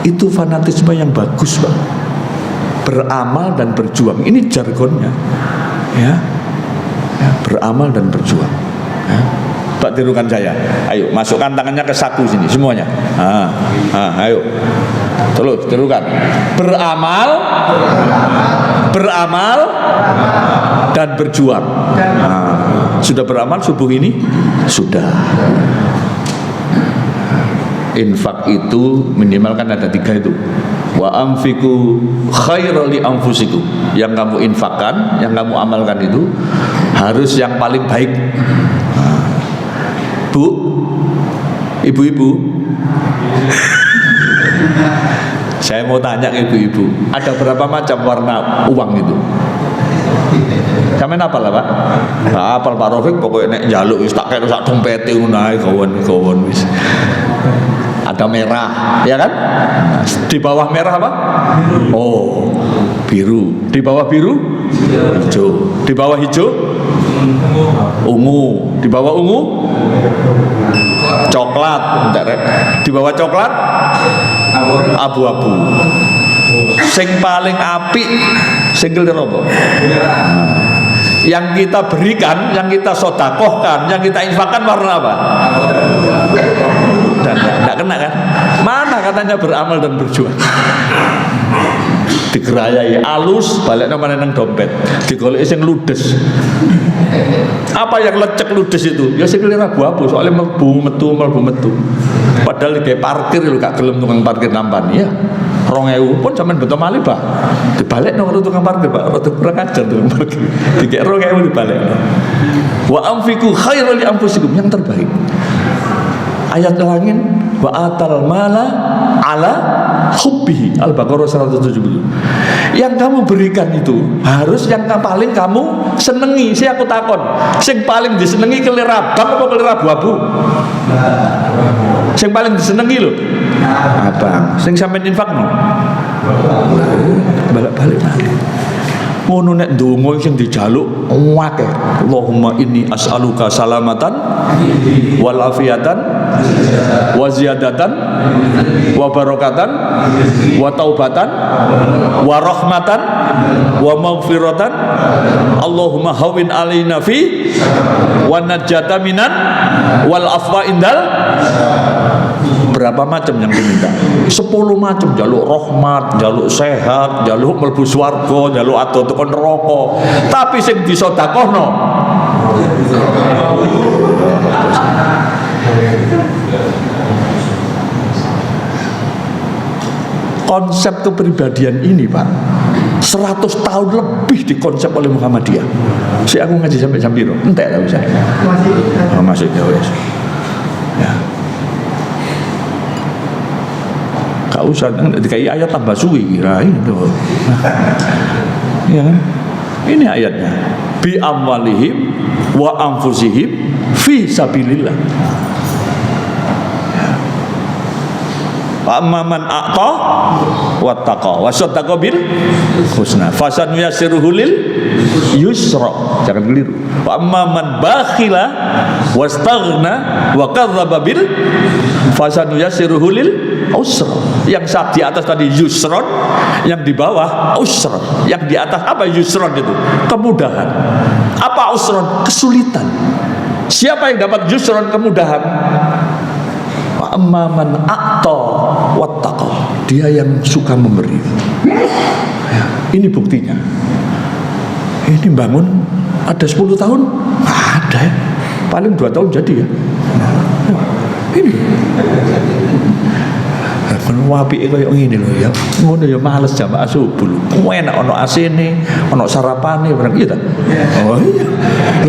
[SPEAKER 2] Itu fanatisme yang bagus, Pak. Beramal dan berjuang. Ini jargonnya. Ya. Ya, beramal dan berjuang. Ya. Pak, tirukan saya. Ayo, masukkan tangannya ke saku sini semuanya. Ayo. Terus tirukan. Beramal dan berjuang. Sudah beramal subuh ini? Sudah. Infak itu minimal kan ada 3 itu. Wa anfiqu khairan li anfusikum. Yang kamu infakkan, yang kamu amalkan itu harus yang paling baik. Bu, ibu-ibu, saya mau tanya ke ibu-ibu, ada berapa macam warna uang itu? Sampeyan apal lah, Pak? Apal Pak Rafiq, pokoknya nek njaluk wis tak kene sak dompete ngono ae kawan wis. Ada merah, ya kan? Di bawah merah apa? Oh, biru. Di bawah biru? Hijau. Di bawah hijau? Ungu. Di bawah ungu? Coklat. Di bawah coklat? Abu-abu. Sing paling apik single apa? Yang kita berikan, yang kita sodakohkan, yang kita infakkan warna apa? Dan tidak kena kan? Mana katanya beramal dan berjuang? Digerayai alus, balik nama nang dompet, digoleki sing ludes. Apa yang lecek ludes itu? Ya sing abu-abu, soalnya melbu metu. Padahal di parkir lu gak gelem tukang parkir nampan, ya. 2.000 pun sampean beto malih, Pak. Dibalik nang tukang parkir, Pak. Rada kurang ajar tukang parkir. Dikek 2.000 dibalik. Wa anfiqu khairan li anfusikum, yang terbaik. Ayat langit wa atal mala ala hubbihi, Al-Baqarah 170. Yang kamu berikan itu harus yang paling kamu senengi. Saya aku takon, sing paling disenengi kelir abang apa kelir abu-abu? Sing paling disenengi lho. Abang, sing sampean infakno. Balik-balik nang. Ngono nek ndonga sing dijaluk akeh. Allahumma inni as'aluka salamatan wal afiyatan wa ziyadatan wa barakatan wa taubatan wa rahmatan wa maghfiratan. Allahumma hawin alaina fi wa najjata minan wal afwa indal. Berapa macam yang diminta? 10 macam. Jaluk rahmat, jaluk sehat, jaluk mlebu swarga, jaluk ado tekan neraka. Tapi sing disedekahno konsep kepribadian ini, Pak, 100 tahun lebih dikonsep oleh Muhammadiyah. Si aku ngaji sampai jam piro? Entek lah bisa. Masih ya wes. Ya. Gak usah dikai ayat tambah suwi kira itu. Ya kan? Ini ayatnya. Bi amwalihim wa anfusihim fi sabilillah. Wa amman a'ta wattaqa wa saddaqa bil husna fasanuyassiruhu lil yusra. Jangan keliru. Wa amman bakhila wastaghna wa kadzdzaba bil fasanuyassiruhu lil usra. Yang di atas tadi yusron, yang di bawah usron. Yang di atas apa yusron itu? Kemudahan. Apa usron? Kesulitan. Siapa yang dapat yusron, kemudahan? Wa amman a'ta wattaqa. Dia yang suka memberi. Ya, ini buktinya. Ini bangun ada 10 tahun? Ada ya. Paling 2 tahun jadi ya. Ini wapi koyo ngene lho ya. Ngono ya males jamaah subuh. Enak ono asine, ono sarapane barang iya ta? Oh iya.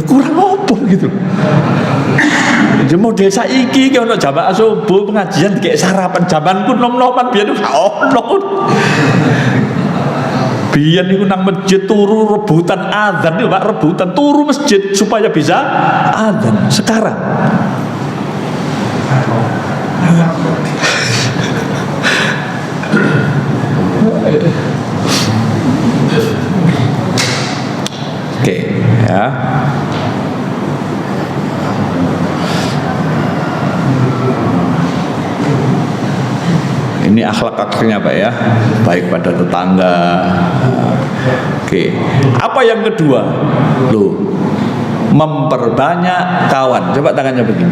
[SPEAKER 2] Kurang opo gitu. Jadi model saiki ki ono jamaah subuh pengajian kayak sarapan. Zamanku nom-noman biyen gak ono. Biyen niku nang masjid turu rebutan azan niku Pak, rebutan turu masjid supaya bisa azan. Sekarang oke, ya. Ini akhlak-akhlaknya Pak ya, baik pada tetangga. Oke, apa yang kedua? Loh, memperbanyak kawan. Coba tangannya begini.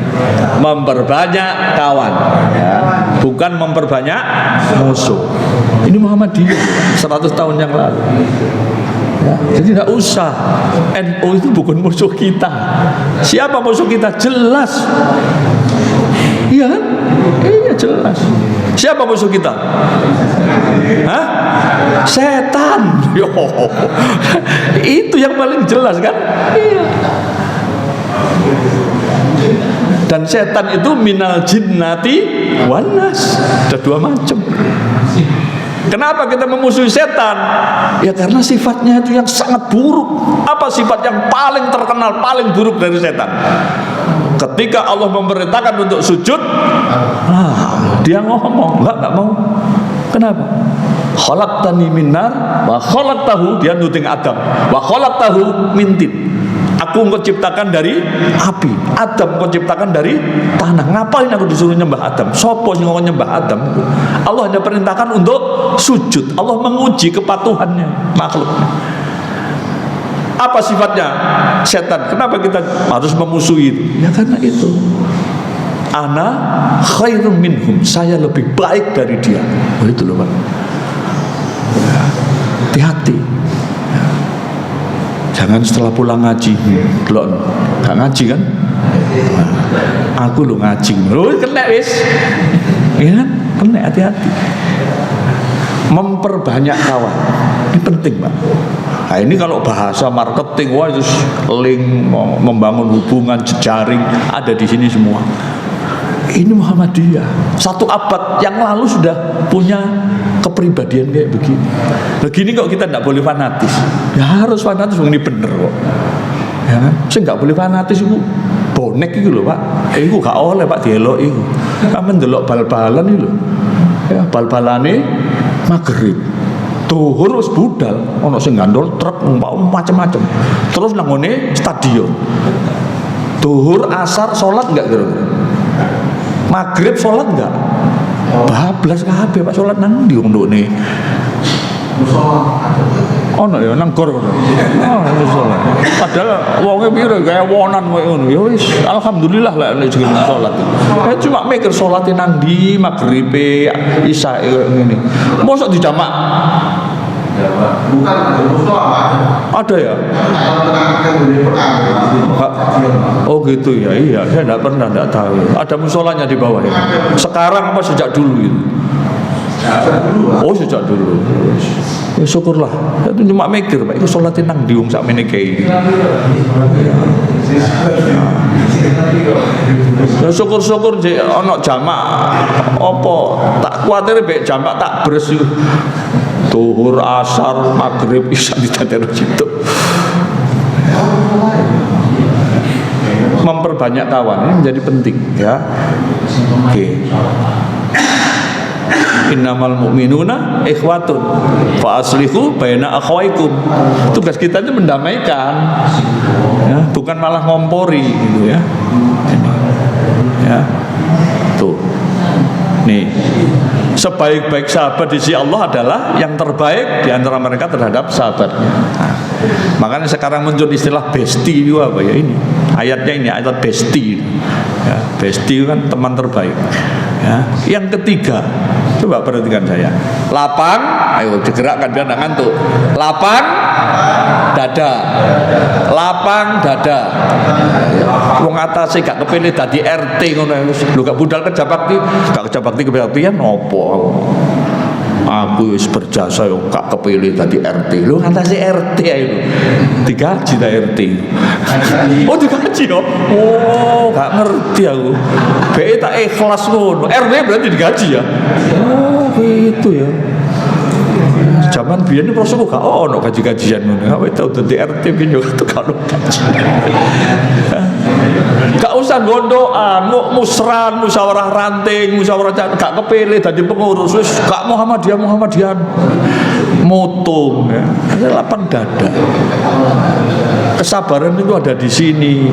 [SPEAKER 2] Memperbanyak kawan, ya. Bukan memperbanyak musuh. Ini Muhammadiyah 100 tahun yang lalu. Ya, jadi tidak usah. NU itu bukan musuh kita. Siapa musuh kita? Jelas. Iya kan? Iya jelas. Siapa musuh kita? Hah? Setan. Yo. Itu yang paling jelas kan? Iya. Dan setan itu minal jinnati wan nas. Ada 2 macam. Kenapa kita memusuhi setan? Ya karena sifatnya itu yang sangat buruk. Apa sifat yang paling terkenal, paling buruk dari setan? Ketika Allah memerintahkan untuk sujud, dia ngomong, enggak mau. Kenapa? Khalaqtani min nar wa khalaqtahu, dia nuting Adam. Wa khalaqtahu min tin. Aku engkau ciptakan dari api, Adam engkau ciptakan dari tanah. Ngapain aku disuruh nyembah Adam? Sopo sing ngomong nyembah Adam? Allah hanya perintahkan untuk sujud. Allah menguji kepatuhannya makhluknya. Apa sifatnya setan? Kenapa kita harus memusuhi itu? Ya karena itu. Ana khairum minhum. Saya lebih baik dari dia. Oh itu loh Pak. Ya, hati-hati. Ya. Jangan setelah pulang ngaji, belum gak ngaji kan? Nah, aku lo ngaji. Lo kena wis. Ya kan? Kena, hati-hati. Memperbanyak kawan. Ini penting Pak. Nah ini kalau bahasa marketing, wah itu link, membangun hubungan, jejaring, ada di sini semua. Ini Muhammadiyah 1 abad yang lalu sudah punya kepribadian kayak begini. Begini kok kita tidak boleh fanatis. Ya harus fanatis, ini bener kok. Ya kan? Saya nggak boleh fanatis itu bonek itu loh Pak. Itu gak oleh Pak dielok itu. Amen delok bal-balan iki lho. Ya, bal-balane maghrib. Tuhur wis budal, ana sing gandol truk macam-macam. Terus nang ngene stadion. Tuhur asar salat enggak kira-kira? Maghrib salat enggak? Bablas kabeh Pak salat nang ndi ndukne. Ono ya nang gor ngono. Salat. Padahal wonge piro kaya wonan koyo ngono. Ya wis alhamdulillah lah nek jeneng salat. Cuma mikir salate nang ndi, maghribe, isya ngene. Mosok dijamak.
[SPEAKER 3] Bukan
[SPEAKER 2] ada ya? Oh gitu ya, iya. Saya tidak tahu. Ada musolanya di bawah ya. Sekarang apa sejak dulu itu? Oh sejak dulu. Ya syukurlah. Itu cuma mikir, Pak. Itu sholatin nang diung sak meniki. Ya syukur-syukur je ana jamak. Apa tak kuwatir mek jamak tak bres itu. Zuhur, asar, maghrib, isya ditaruh situ. Memperbanyak kawan ini menjadi penting ya. Oke. Innamal mu'minuna ikhwatun fa aslihu baina akhwaikum. Tugas kita itu mendamaikan ya, bukan malah ngompori gitu ya. Ini. Ya. Tuh. Nih, sebaik-baik sahabat di sisi Allah adalah yang terbaik di antara mereka terhadap sahabatnya. Nah, makanya sekarang muncul istilah bestie itu apa ya ini? Ayatnya ini ayat bestie. Ya, bestie kan teman terbaik. Ya. Yang ketiga, coba perhatikan saya. Lapang, ayo digerakkan biar nggak ngantuk. Lapang, dada. Lapang, dada. Wong atase gak kepilih dadi RT ngono lho, gak budal kerja bakti, gak kerja bakti kebaktian opo aku wis berjasa yo gak kepilih dadi RT lho, atase RT ae lho digaji ta RT. Oh digaji yo. Oh gak ngerti aku. BE tak ikhlas ngono. RW berarti digaji ya. Oh gitu ya. Zaman biyen proses kok gak ono gaji-gajian ngono. Awake tau dadi RT biyen yo gak ono gaji. Gak usah gondokan, musran, musyawarah ranting, musyawarah gak kepilih dadi pengurus wis gak Muhammadian mutung ya. Lapang dada. Kesabaran itu ada di sini.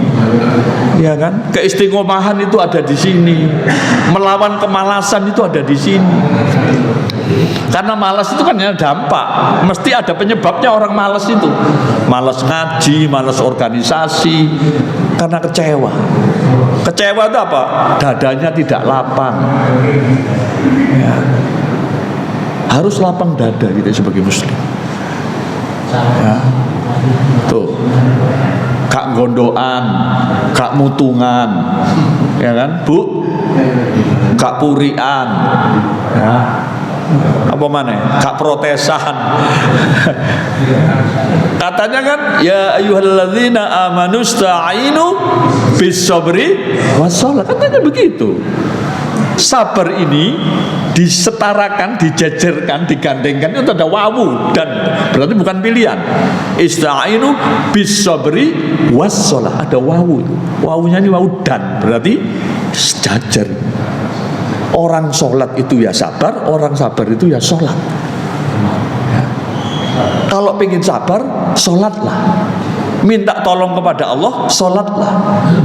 [SPEAKER 2] Ya kan? Keistiqomahan itu ada di sini. Melawan kemalasan itu ada di sini. Karena malas itu kan ya dampak. Mesti ada penyebabnya orang malas itu. Malas ngaji, malas organisasi. Karena kecewa. Kecewa itu apa? Dadanya tidak lapang. Ya. Harus lapang dada kita sebagai muslim. Ya. Tuh. Gak gondoan, gak mutungan. Ya kan, Bu? Gak purian. Ya. Apa mana? Gak protesan. Katanya kan ya ayyuhalladzina amanu sta'inu bis-sabri was-shalah. Katanya begitu. Sabar ini disetarakan, dijajarkan, digandengkan itu ada wawu dan berarti bukan pilihan. Ista'inu bis-sabri was-shalah. Ada wawu. Wawunya ini wawu dan berarti sejajar. Orang sholat itu ya sabar, orang sabar itu ya sholat. Ya. Kalau pengen sabar, sholatlah. Minta tolong kepada Allah, sholatlah.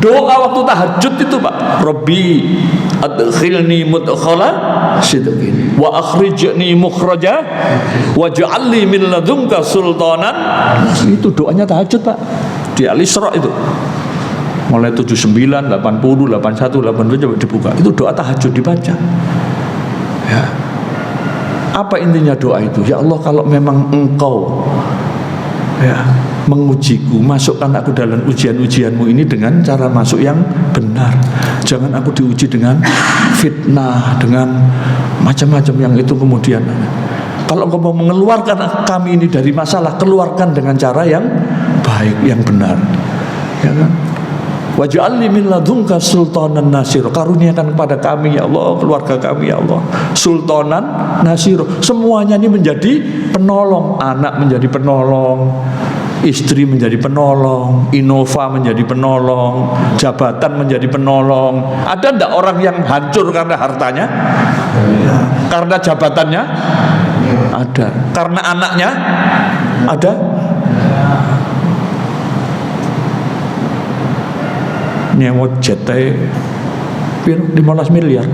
[SPEAKER 2] Doa waktu tahajud itu Pak, Rabbi adkhilni mudkhala sidqin wa akhrijni mukhraja waj'alni min ladunka sultanan. Itu doanya tahajud Pak, di Al-Isra itu. Mulai 79, 80, 81, 82 coba dibuka. Itu doa tahajud dibaca. Ya. Apa intinya doa itu? Ya Allah, kalau memang Engkau ya mengujiku, masukkan aku dalam ujian-ujianmu ini dengan cara masuk yang benar. Jangan aku diuji dengan fitnah, dengan macam-macam yang itu kemudian. Kalau Engkau mau mengeluarkan kami ini dari masalah, keluarkan dengan cara yang baik, yang benar. Ya kan? Waj'alni min ladunka sultanan nasir. Karuniakan kepada kami ya Allah, keluarga kami ya Allah, sultanan nasir. Semuanya ini menjadi penolong. Anak menjadi penolong, istri menjadi penolong, Innova menjadi penolong, jabatan menjadi penolong. Ada enggak orang yang hancur karena hartanya? Karena jabatannya? Ada. Karena anaknya? Ada. Nyewa jet 15 miliar.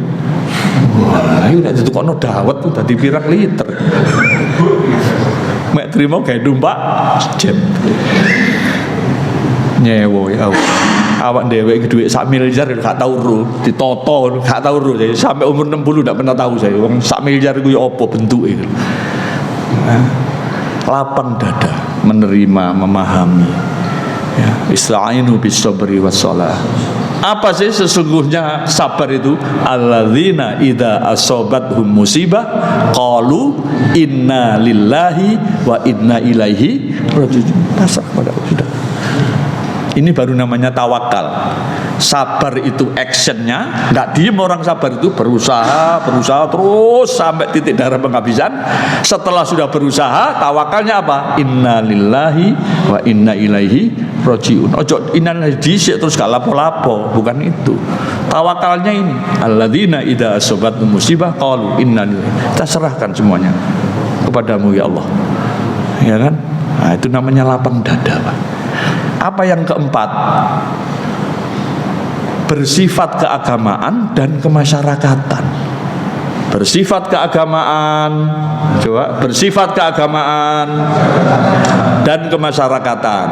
[SPEAKER 2] Wah, ini nek ditukokno dawet tuh dadi pirang liter. Mek trimo gawe numpak jet. Nyewa ya Allah. Awak dhewe iki dhuwit 1 miliar gak tau ro, ditoto gak tau ro. Sampai umur 60 gak pernah tahu saya. Wong 1 miliar iku ya apa bentuke. Lapang dada, menerima, memahami. Ya, ista'inu bis-sabri was-shalah. Apa sih sesungguhnya sabar itu? Alladzina idza asobathum musibah qalu inna lillahi wa inna ilaihi raji'un. Pasrah pada Allah, sudah. Ini baru namanya tawakal. Sabar itu actionnya, nggak diem orang sabar itu, berusaha terus sampai titik darah penghabisan. Setelah sudah berusaha, tawakalnya apa? Inna lillahi wa inna ilaihi raji'un. Ojo inna lillahi disik terus gak lapo-lapo, bukan itu. Tawakalnya ini, alladzina idza asobathum musibah qalu inna lillahi. Kita serahkan semuanya kepadamu ya Allah. Ya kan? Nah, itu namanya lapang dada, Pak. Apa yang keempat? Bersifat keagamaan dan kemasyarakatan. Bersifat keagamaan, coba bersifat keagamaan dan kemasyarakatan.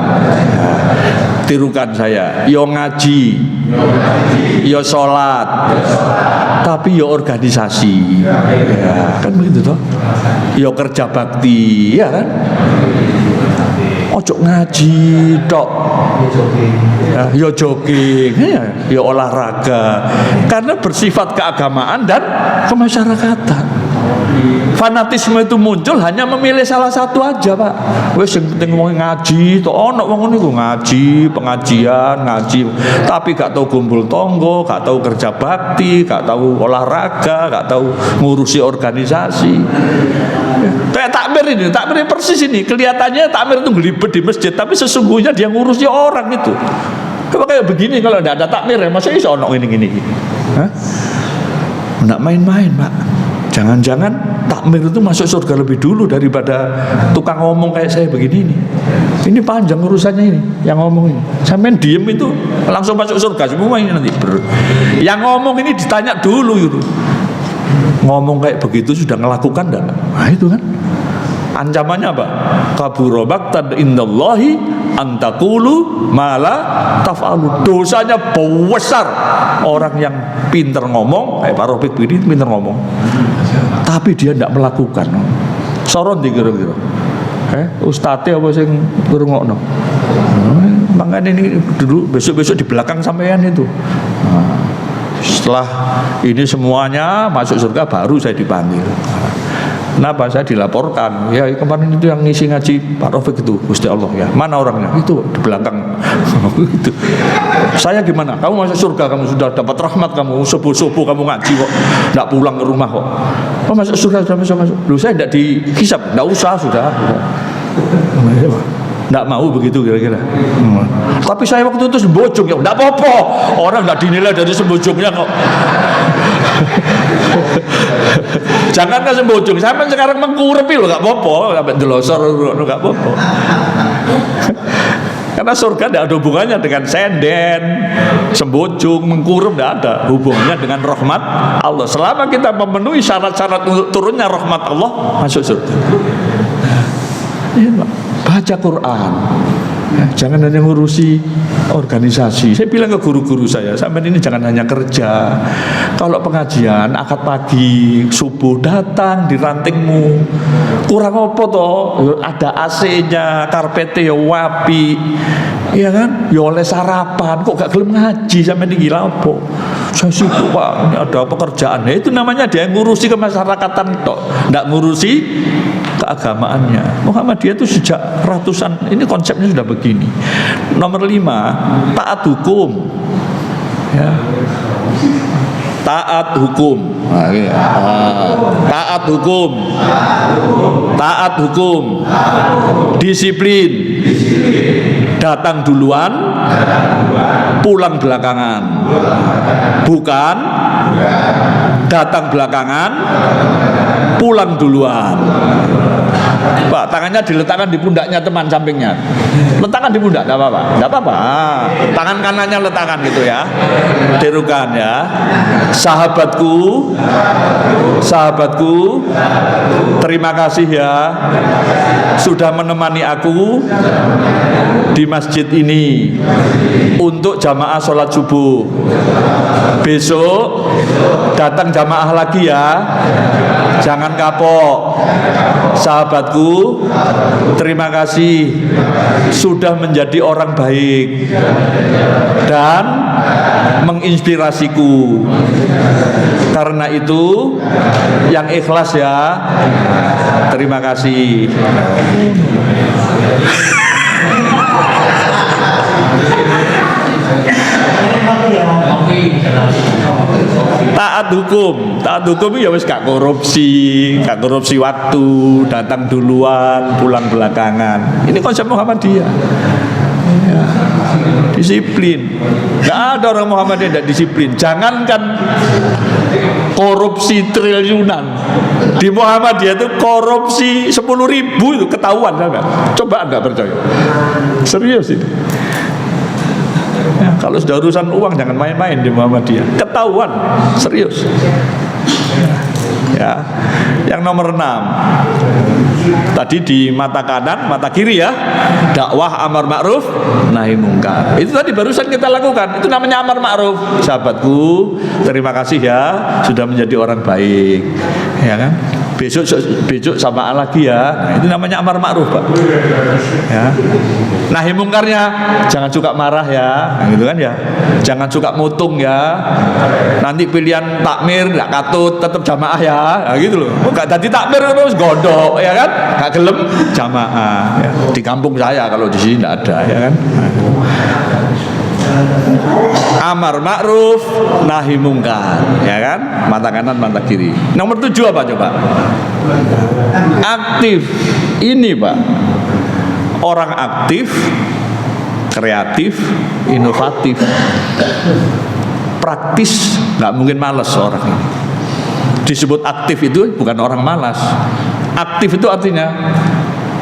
[SPEAKER 2] Tirukan saya, yo ngaji, yo sholat, tapi yo organisasi, ya, kan begitu toh? Yo kerja bakti, ya kan? Ojo ngaji tok, ya jogging, ya olahraga, karena bersifat keagamaan dan kemasyarakatan. Fanatisme itu muncul hanya memilih salah satu aja, Pak. Wes yang penting mau ngaji, to ono wong niku ngaji, pengajian, ngaji, tapi gak tahu kumpul tonggo, gak tahu kerja bakti, gak tahu olahraga, gak tahu ngurusi organisasi. Kayak takmir persis ini. Kelihatannya takmir itu gelibet di masjid, tapi sesungguhnya dia ngurusi orang itu. Kalau kayak begini, kalau tidak ada takmir ya, masa iso ono gini. Hah? Nggak main-main, Pak. Jangan-jangan takmir itu masuk surga lebih dulu daripada tukang ngomong kayak saya begini ini. Ini panjang urusannya ini, yang ngomong ini. Sampai diem itu langsung masuk surga semua ini nanti. Yang ngomong ini ditanya dulu itu. Ngomong kayak begitu sudah ngelakukan enggak? Nah itu kan ancamannya apa? Kabura maqtan indallahi antakulu mala taf'alu. Dosanya besar orang yang pinter ngomong kayak Pak Rofiq ini pinter ngomong tapi dia tidak melakukan. Soron dikira-kira ustadz apa sing ngrungokno. Makanya ini dulu besok-besok di belakang sampean itu. Setelah ini semuanya masuk surga baru saya dipanggil. Kenapa saya dilaporkan? Ya kemarin itu yang ngisi ngaji Pak Rofiq itu, Gusti Allah ya. Mana orangnya? Itu di belakang. Itu. Saya gimana? Kamu masuk surga, kamu sudah dapat rahmat, kamu subuh-subuh kamu ngaji kok, tidak pulang ke rumah kok. Oh masuk surga sudah masuk. Lu saya tidak dihisap, tidak usah sudah. Tidak mau begitu kira-kira. Tapi saya waktu itu sembojong ya, tidak apa-apa. Orang tidak dinilai dari sembojongnya kok. Jangan kan sembojong, sampai sekarang mengkurepi loh, nggak apa-apa. Sampai delosor nggak apa-apa. Karena surga tidak ada hubungannya dengan senden, sembojong, mengkurep, tidak ada hubungannya dengan rahmat Allah. Selama kita memenuhi syarat-syarat untuk turunnya rahmat Allah, masuk surga. Baca Quran, jangan hanya ngurusi organisasi. Saya bilang ke guru-guru saya, sampai ini jangan hanya kerja. Kalau pengajian akad pagi subuh datang di rantingmu, kurang apa toh? Ada AC-nya, karpetnya ya wapi, ya kan? Ya oleh sarapan, kok gak gelem ngaji sampai ini gila apa? Saya sibuk Pak, ini ada pekerjaan. Nah, itu namanya dia ngurusi kemasyarakatan toh, nggak ngurusi keagamaannya. Muhammadiyah itu sejak ratusan, ini konsepnya sudah begini. Nomor 5, taat hukum. Ya. taat hukum. Nah, ini. Taat hukum. Taat hukum. Disiplin. Datang duluan, pulang belakangan. Bukan datang belakangan, pulang duluan. Pak, tangannya diletakkan di pundaknya teman sampingnya. Letakkan di pundak, enggak apa-apa. Enggak apa-apa. Tangan kanannya letakkan gitu ya. Tirukan ya. Sahabatku, sahabatku, terima kasih ya sudah menemani aku di masjid ini untuk jamaah sholat subuh. Besok datang jamaah lagi ya. Jangan kapok. Sahabatku, terima kasih sudah menjadi orang baik dan menginspirasiku. Karena itu yang ikhlas ya. Terima kasih. Taat hukum ya wis gak korupsi waktu, datang duluan, pulang belakangan. Ini konsep Muhammadiyah. Ya. Disiplin. Gak ada orang Muhammadiyah tidak disiplin. Jangankan korupsi triliunan, di Muhammadiyah itu korupsi 10.000 itu ketahuan, kan? Coba Anda percaya? Serius ini. Ya, kalau sudah urusan uang jangan main-main di Muhammadiyah. Ketahuan, serius. Ya. Yang nomor 6. Tadi di mata kanan, mata kiri ya. Dakwah amar ma'ruf nahi mungkar. Itu tadi barusan kita lakukan. Itu namanya amar ma'ruf. Sahabatku, terima kasih ya sudah menjadi orang baik. Ya kan? Besok sama lagi ya. Nah, itu namanya amar ma'ruf, Pak. Ya. Nahi mungkarnya jangan suka marah ya. Nah, gitu kan ya. Jangan suka mutung ya. Nanti pilihan takmir enggak katut, tetap jamaah ya. Nah, gitu loh. Enggak tadi takmir terus gondok ya kan? Enggak gelem jamaah ya. Di kampung saya, kalau di sini enggak ada ya kan. Amar ma'ruf nahi mungkar, ya kan? Mata kanan, mata kiri. Nomor 7 apa coba? Aktif. Ini Pak, orang aktif, kreatif, inovatif, praktis, nggak mungkin malas orang ini. Disebut aktif itu bukan orang malas. Aktif itu artinya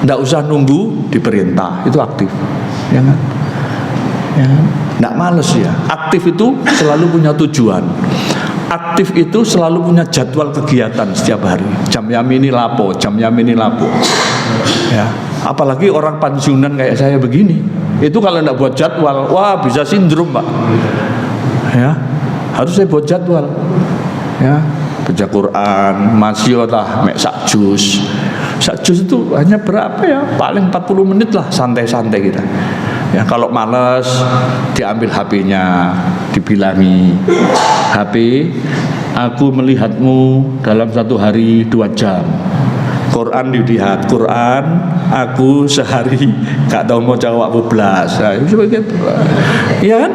[SPEAKER 2] nggak usah nunggu diperintah, itu aktif, ya kan? Ya kan? Nggak males ya. Aktif itu selalu punya tujuan. Aktif itu selalu punya jadwal kegiatan setiap hari. Jam jam ini lapo. Ya. Apalagi orang pensiunan kayak saya begini. Itu kalau nggak buat jadwal, wah bisa sindrom Pak. Ya, harus saya buat jadwal. Ya, baca Quran, masih lah, mek sak juz. Sak juz itu hanya berapa ya? Paling 40 menit lah, santai-santai kita. Ya, kalau males diambil HP-nya, dibilangi, HP, aku melihatmu dalam satu hari 2 jam. Quran dilihat, Quran aku sehari gak tahu mau jawab 12. Nah, itu begitu. Iya kan?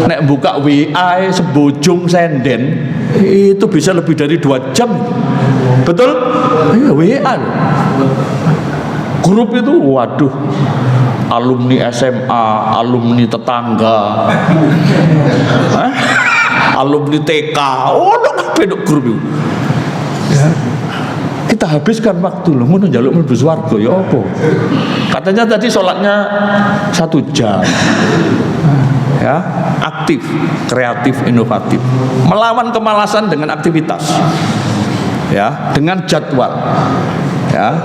[SPEAKER 2] Nek buka WA sebojong senden itu bisa lebih dari 2 jam. Betul? Iya, WA. Grup itu waduh. Alumni SMA, alumni tetangga, alumni TK, pedok grup itu. Ya. Kita habiskan waktu loh, ngono njaluk mlebu swarga ya apa? Katanya tadi sholatnya 1 jam. Ya, aktif, kreatif, inovatif, melawan kemalasan dengan aktivitas. Ya, dengan jadwal. Ya.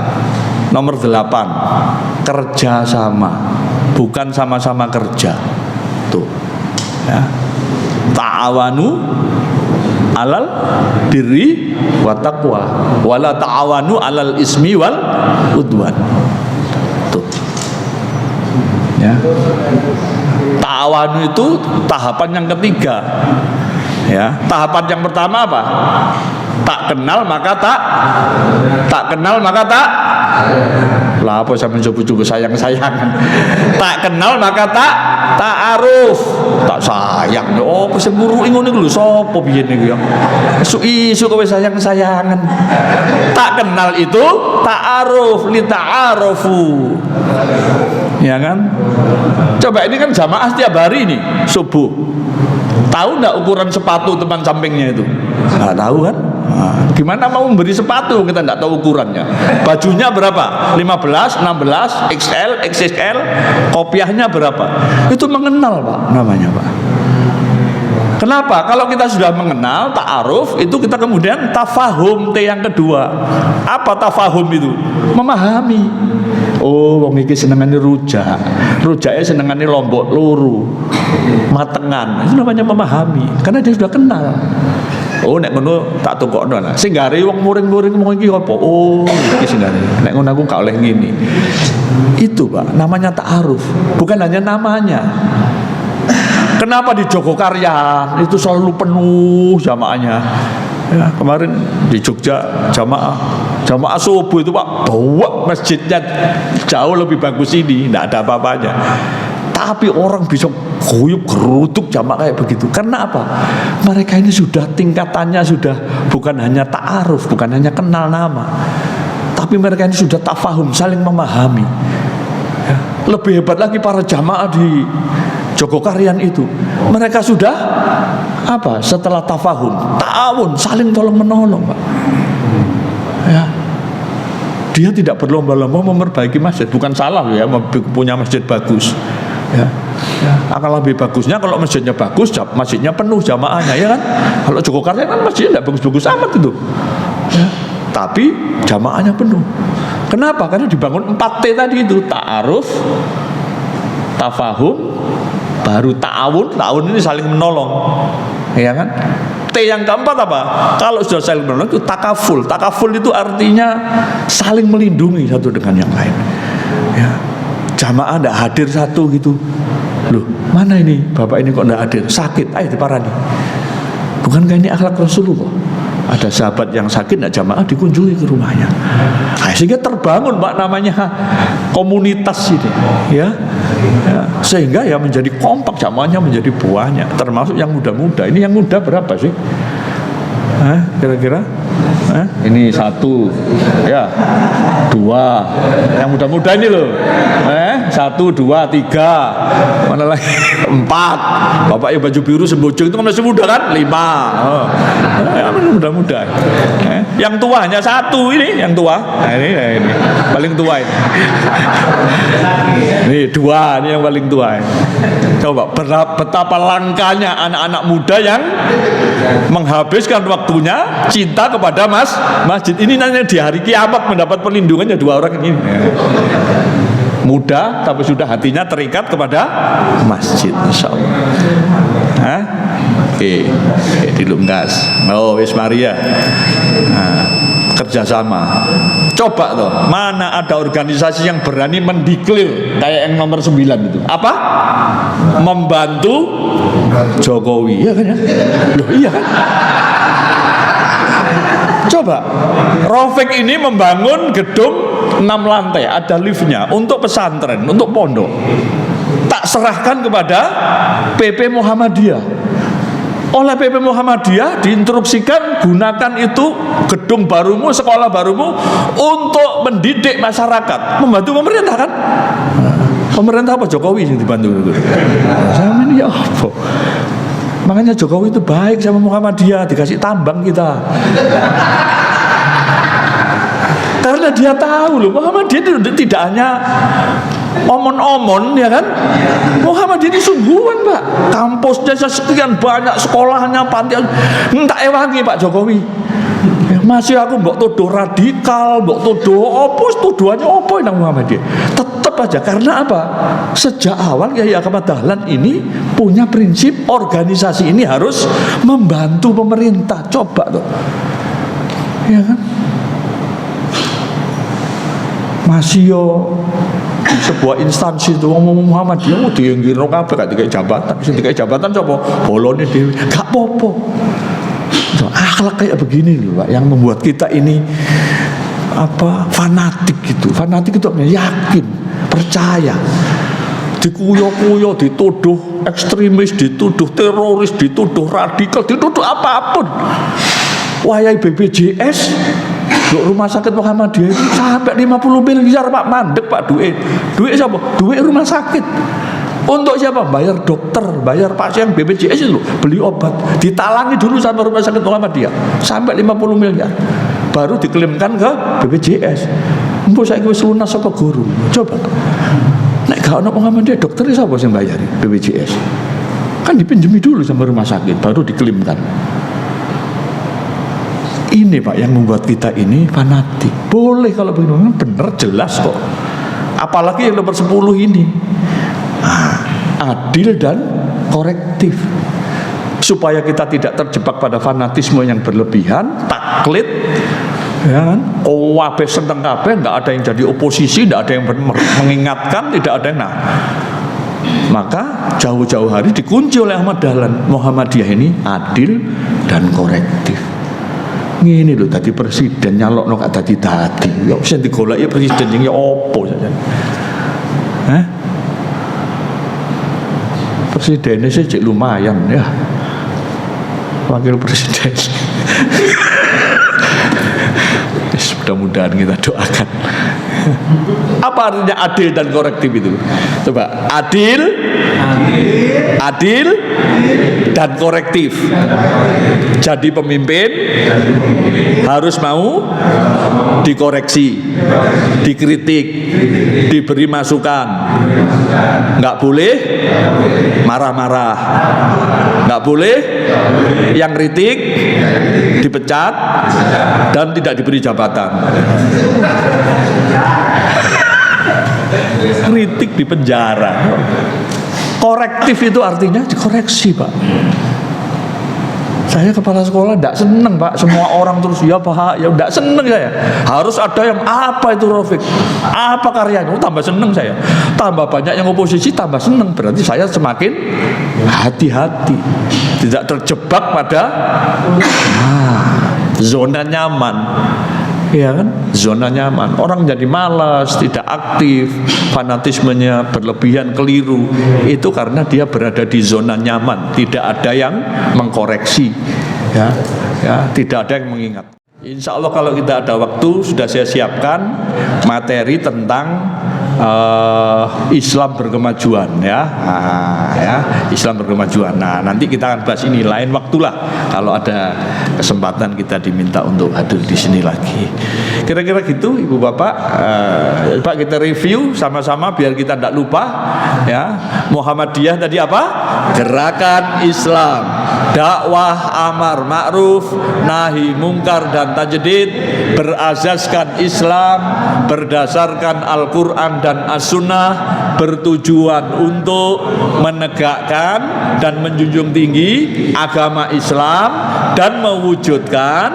[SPEAKER 2] Nomor 8, kerja sama, bukan sama-sama kerja. Tuh, ya. Ta'awanu alal birri wa taqwa, wala ta'awanu alal ismi wal udwan. Tuh, ya. Ta'awanu itu tahapan yang ketiga. Ya, tahapan yang pertama apa? Tak kenal maka tak kenal maka tak. Lah apa sampean coba-coba sayang-sayangan. Tak kenal maka tak ta'aruf. Tak sayang. Oh, sing muruki ngono iku lho sapa biyen niku ya. Isu kowe sayang-sayangan. Tak kenal itu ta'aruf, li ta'arufu. Ya kan? Coba ini kan jamaah setiap hari ini subuh. Tahu enggak ukuran sepatu teman sampingnya itu? Enggak tahu kan? Nah, gimana mau memberi sepatu kita enggak tahu ukurannya. Bajunya berapa? 15, 16, XL, XXL, kopiahnya berapa? Itu mengenal, Pak, namanya, Pak. Kenapa? Kalau kita sudah mengenal ta'aruf, itu kita kemudian tafahum, T yang kedua. Apa tafahum itu? Memahami. Oh, wong iki senengane rujak. Rujaknya senengane lombok loro. Matengan. Itu namanya memahami. Karena dia sudah kenal. Oh, nek ngono tak tukokno lah. Sing gare wong muring-muring wong iki apa? Oh, iki sing gare. Nek ngono aku gak oleh ngene. Itu, Pak, namanya ta'aruf. Bukan hanya namanya. Kenapa di Jogokarya itu selalu penuh jamaahnya? Ya, kemarin di Jogja jamaah subuh itu, Pak, bawa masjidnya jauh lebih bagus ini, tidak ada apa-apanya. Tapi orang bisa guyup geruduk jamaah kayak begitu. Karena apa? Mereka ini sudah tingkatannya sudah bukan hanya ta'aruf, bukan hanya kenal nama, tapi mereka ini sudah tafahum, saling memahami. Ya, lebih hebat lagi para jamaah di Jogokaryan itu, mereka sudah apa? Setelah tafahum, ta'awun, saling tolong menolong, Pak. Ya, dia tidak berlomba-lomba memperbaiki masjid, bukan salah ya, punya masjid bagus. Ya, akan lebih bagusnya kalau masjidnya bagus, masjidnya penuh jamaahnya, ya kan? Kalau Jogokaryan kan masjidnya tidak bagus-bagus amat itu. Ya, tapi jamaahnya penuh. Kenapa? Karena dibangun 4T tadi itu, ta'aruf, tafahum, baru ta'awun ini saling menolong, ya kan? T yang keempat apa? Kalau sudah saling menolong itu takaful. Takaful itu artinya saling melindungi satu dengan yang lain. Ya, jamaah tidak hadir satu gitu. Loh, mana ini bapak ini kok tidak hadir? Sakit, ayo diparani. Bukankah ini akhlak Rasulullah? Ada sahabat yang sakit, tidak jamaah dikunjungi ke rumahnya. Nah, sehingga terbangun, Pak, namanya komunitas ini, ya. Ya, sehingga ya menjadi kompak, jamaahnya menjadi banyak, termasuk yang muda-muda. Ini yang muda berapa sih? Kira-kira? Ini 1, ya, 2. Yang muda-muda ini loh. 1, 2, 3. Mana lagi? 4. Bapak yang baju biru sembojong itu kan masih muda kan? 5. Muda-muda. Yang tua hanya 1 ini, yang tua. Nah, ini paling tua ini. Ini 2, ini yang paling tua. Coba betapa langkanya anak-anak muda yang menghabiskan waktunya cinta kepada masjid ini. Nanti di hari kiamat mendapat perlindungannya 2 orang ini. Muda tapi sudah hatinya terikat kepada masjid, insyaallah. Oke, dilungkas. Oh, wis Maria. Kerjasama. Coba toh, mana ada organisasi yang berani mendeklir kayak yang nomor 9 itu? Apa? Membantu Jokowi, ya kan ya? Loh, iya kan? Coba, Raufik ini membangun gedung 6 lantai, ada liftnya untuk pesantren, untuk pondok. Tak serahkan kepada PP Muhammadiyah. Oleh PP Muhammadiyah diinstruksikan gunakan itu gedung barumu, sekolah barumu untuk mendidik masyarakat, membantu pemerintah kan? Pemerintah apa Jokowi yang dibantu itu? Sama ini ya apa? Makanya Jokowi itu baik sama Muhammadiyah, dikasih tambang kita. Karena dia tahu loh, Muhammadiyah itu tidak hanya omon-omon, ya kan? Muhammadiyah ini sungguhan, Pak. Kampusnya sekian banyak, sekolahnya, panti, tak ewangi Pak Jokowi. Masih aku mbok tuduh radikal, mbok tuduh opo, tuduhannya opo nang Muhammadiyah. Tetap aja, karena apa? Sejak awal Kiai Ahmad Dahlan ini punya prinsip organisasi ini harus membantu pemerintah. Coba tuh, ya kan? Masih yo sebuah instansi itu ngomong Muhammadiyah dienggirno kabeh gak dikai jabatan. Sing dikai jabatan sapa? Bolone dhewe. Gak apa-apa. Akhlak kayak begini loh, Pak, yang membuat kita ini fanatik gitu. Fanatik itu yakin, percaya. Dikuyo-kuyo, dituduh ekstremis, dituduh teroris, dituduh radikal, dituduh apapun. Wayai BPJS rumah sakit Muhammadiyah itu sampai 50 miliar Pak, mandek Pak duit. Duit siapa? Duit rumah sakit. Untuk siapa? Bayar dokter, bayar pasien BPJS itu, beli obat. Ditalangi dulu sama rumah sakit Muhammadiyah sampai 50 miliar. Baru diklaimkan ke BPJS. Mbok saiki wis lunas apa guru? Coba. Nek gak ono Muhammadiyah dokter siapa sing bayari BPJS? Kan dipinjemi dulu sama rumah sakit baru diklaimkan. Ini Pak yang membuat kita ini fanatik. Boleh kalau begini, benar jelas kok. Apalagi yang nomor 10 ini. Adil dan korektif. Supaya kita tidak terjebak pada fanatisme yang berlebihan, taklid, ya kan? Kabeh seneng kabeh, enggak ada yang jadi oposisi, enggak ada yang mengingatkan, tidak ada yang maka jauh-jauh hari dikunci oleh Ahmad Dahlan. Muhammadiyah ini adil dan korektif. Ngene lho dadi presiden nyalokno gak dadi. Ya wis digoleki presiden sing ya opo saja. Hah? Presidennya sih cek lumayan ya. Wakil presiden. Mudah-mudahan kita doakan. Apa artinya adil dan korektif itu? Coba, adil dan korektif. Jadi pemimpin harus mau dikoreksi, dikritik, diberi masukan. Nggak boleh marah-marah. Nggak boleh yang kritik dipecat dan tidak diberi jabatan. Kritik di penjara. Korektif itu artinya dikoreksi Pak. Saya kepala sekolah tidak seneng Pak. Semua orang terus ya Pak, ya tidak seneng saya. Harus ada yang apa itu Rafiq? Apa karyanya? Tambah seneng saya. Tambah banyak yang oposisi tambah seneng. Berarti saya semakin hati-hati. Tidak terjebak pada zona nyaman. Ya kan, zona nyaman. Orang jadi malas, tidak aktif, fanatismenya berlebihan, keliru. Itu karena dia berada di zona nyaman, tidak ada yang mengkoreksi, ya, tidak ada yang mengingat. Insya Allah kalau kita ada waktu sudah saya siapkan materi tentang Islam berkemajuan ya. Islam berkemajuan. Nah, nanti kita akan bahas ini lain waktulah kalau ada kesempatan kita diminta untuk hadir di sini lagi. Kira-kira gitu Ibu Bapak. Pak kita review sama-sama biar kita tidak lupa ya. Muhammadiyah tadi apa? Gerakan Islam, dakwah amar ma'ruf, nahi mungkar dan tajdid, berasaskan Islam berdasarkan Al-Quran dan As-Sunnah, bertujuan untuk menegakkan dan menjunjung tinggi agama Islam dan mewujudkan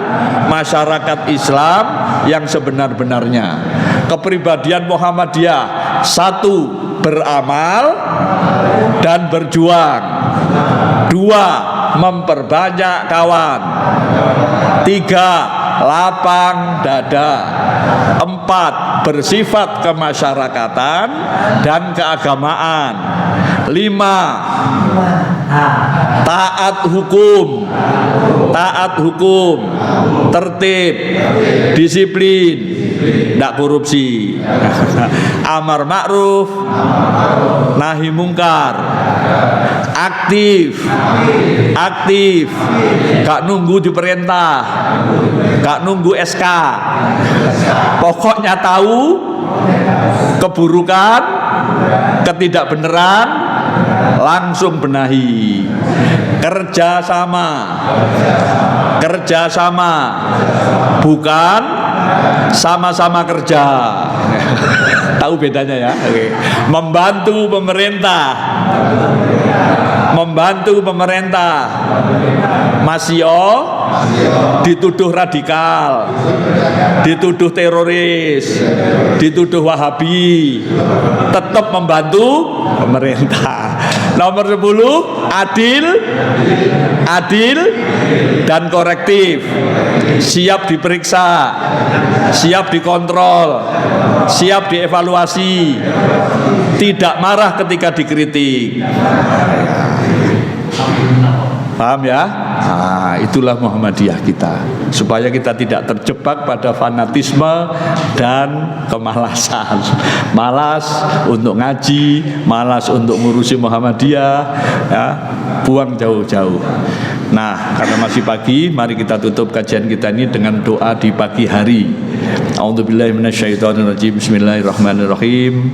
[SPEAKER 2] masyarakat Islam yang sebenar-benarnya. Kepribadian Muhammadiyah: 1. Beramal dan berjuang. 2. Memperbanyak kawan. 3. Lapang dada. 4. Bersifat kemasyarakatan dan keagamaan. 5. Taat hukum, tertib, disiplin, tidak korupsi, amar ma'ruf, nahi mungkar, aktif, gak nunggu diperintah, gak nunggu SK, pokoknya tahu keburukan, ketidakbeneran, langsung benahi. Kerjasama, bukan sama-sama kerja. Tahu bedanya ya? Oke. Membantu pemerintah. Masih dituduh radikal, dituduh teroris, dituduh Wahabi, tetap membantu pemerintah. Nomor 10, adil dan korektif. Siap diperiksa, siap dikontrol, siap dievaluasi, tidak marah ketika dikritik. Paham ya? Nah, itulah Muhammadiyah kita. Supaya kita tidak terjebak pada fanatisme dan kemalasan. Malas untuk ngaji, malas untuk ngurusi Muhammadiyah, ya, buang jauh-jauh. Nah, karena masih pagi, mari kita tutup kajian kita ini dengan doa di pagi hari. A'udzubillahi minasyaitonirrajim. Bismillahirrahmanirrahim.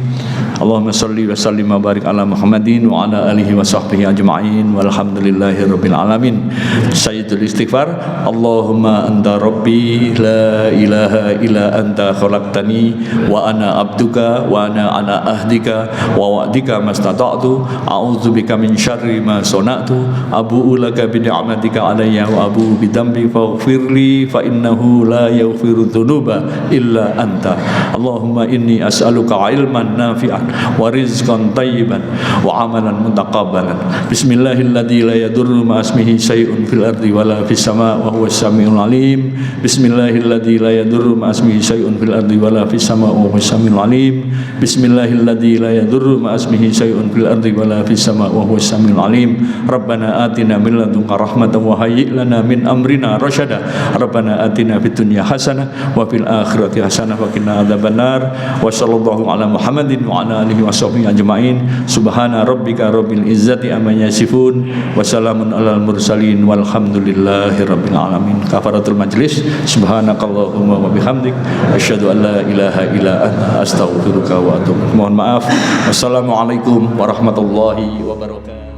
[SPEAKER 2] Allahumma shalli wa sallim wa barik ala Muhammadin wa ala alihi wa sahbihi ajma'in walhamdulillahi rabbil alamin. Sayyidul istighfar. Allahumma anta rabbi la ilaha illa anta khalaqtani wa ana abduka wa ana ala ahdika wa wa'dika mastata'tu a'udzubika min syarri ma sana'tu abu'u laka bi ni'matika alayya wa abu'u bi dhanbi faghfirli fa innahu la yaghfiru dzunuba illa anta. Allahumma inni as'aluka ilman nafi'an wa rizqan tayyiban wa amalan mutaqabbalan. Bismillahilladzi la yadurru ma ismihi syai'un fil ardi wala fis sama' wa huwas samiul alim. Bismillahilladzi la yadurru ma ismihi syai'un fil ardi wala fis sama' wa huwas samiul alim. Bismillahilladzi la yadurru ma ismihi syai'un fil ardi wala fis sama' wa huwas samiul alim. Rabbana atina min ladunka rahmatan wa hayyi' lana min amrina rasyada. Rabbana atina fid dunya hasanah wa fil akhirati hasanah wa qina adzabannar. Wa sallallahu ala Muhammadin wa ala alihi washabbihi ajma'in. Subhana rabbika rabbil izzati amma yasifun wa salamun alal mursalin walhamdulillahi rabbil alamin. Kafaratul majlis. Subhanakallahumma wa bihamdik asyhadu an la ilaha illa anta astaghfiruka wa atubu ilaik. Mohon maaf. Wassalamualaikum warahmatullahi wabarakatuh.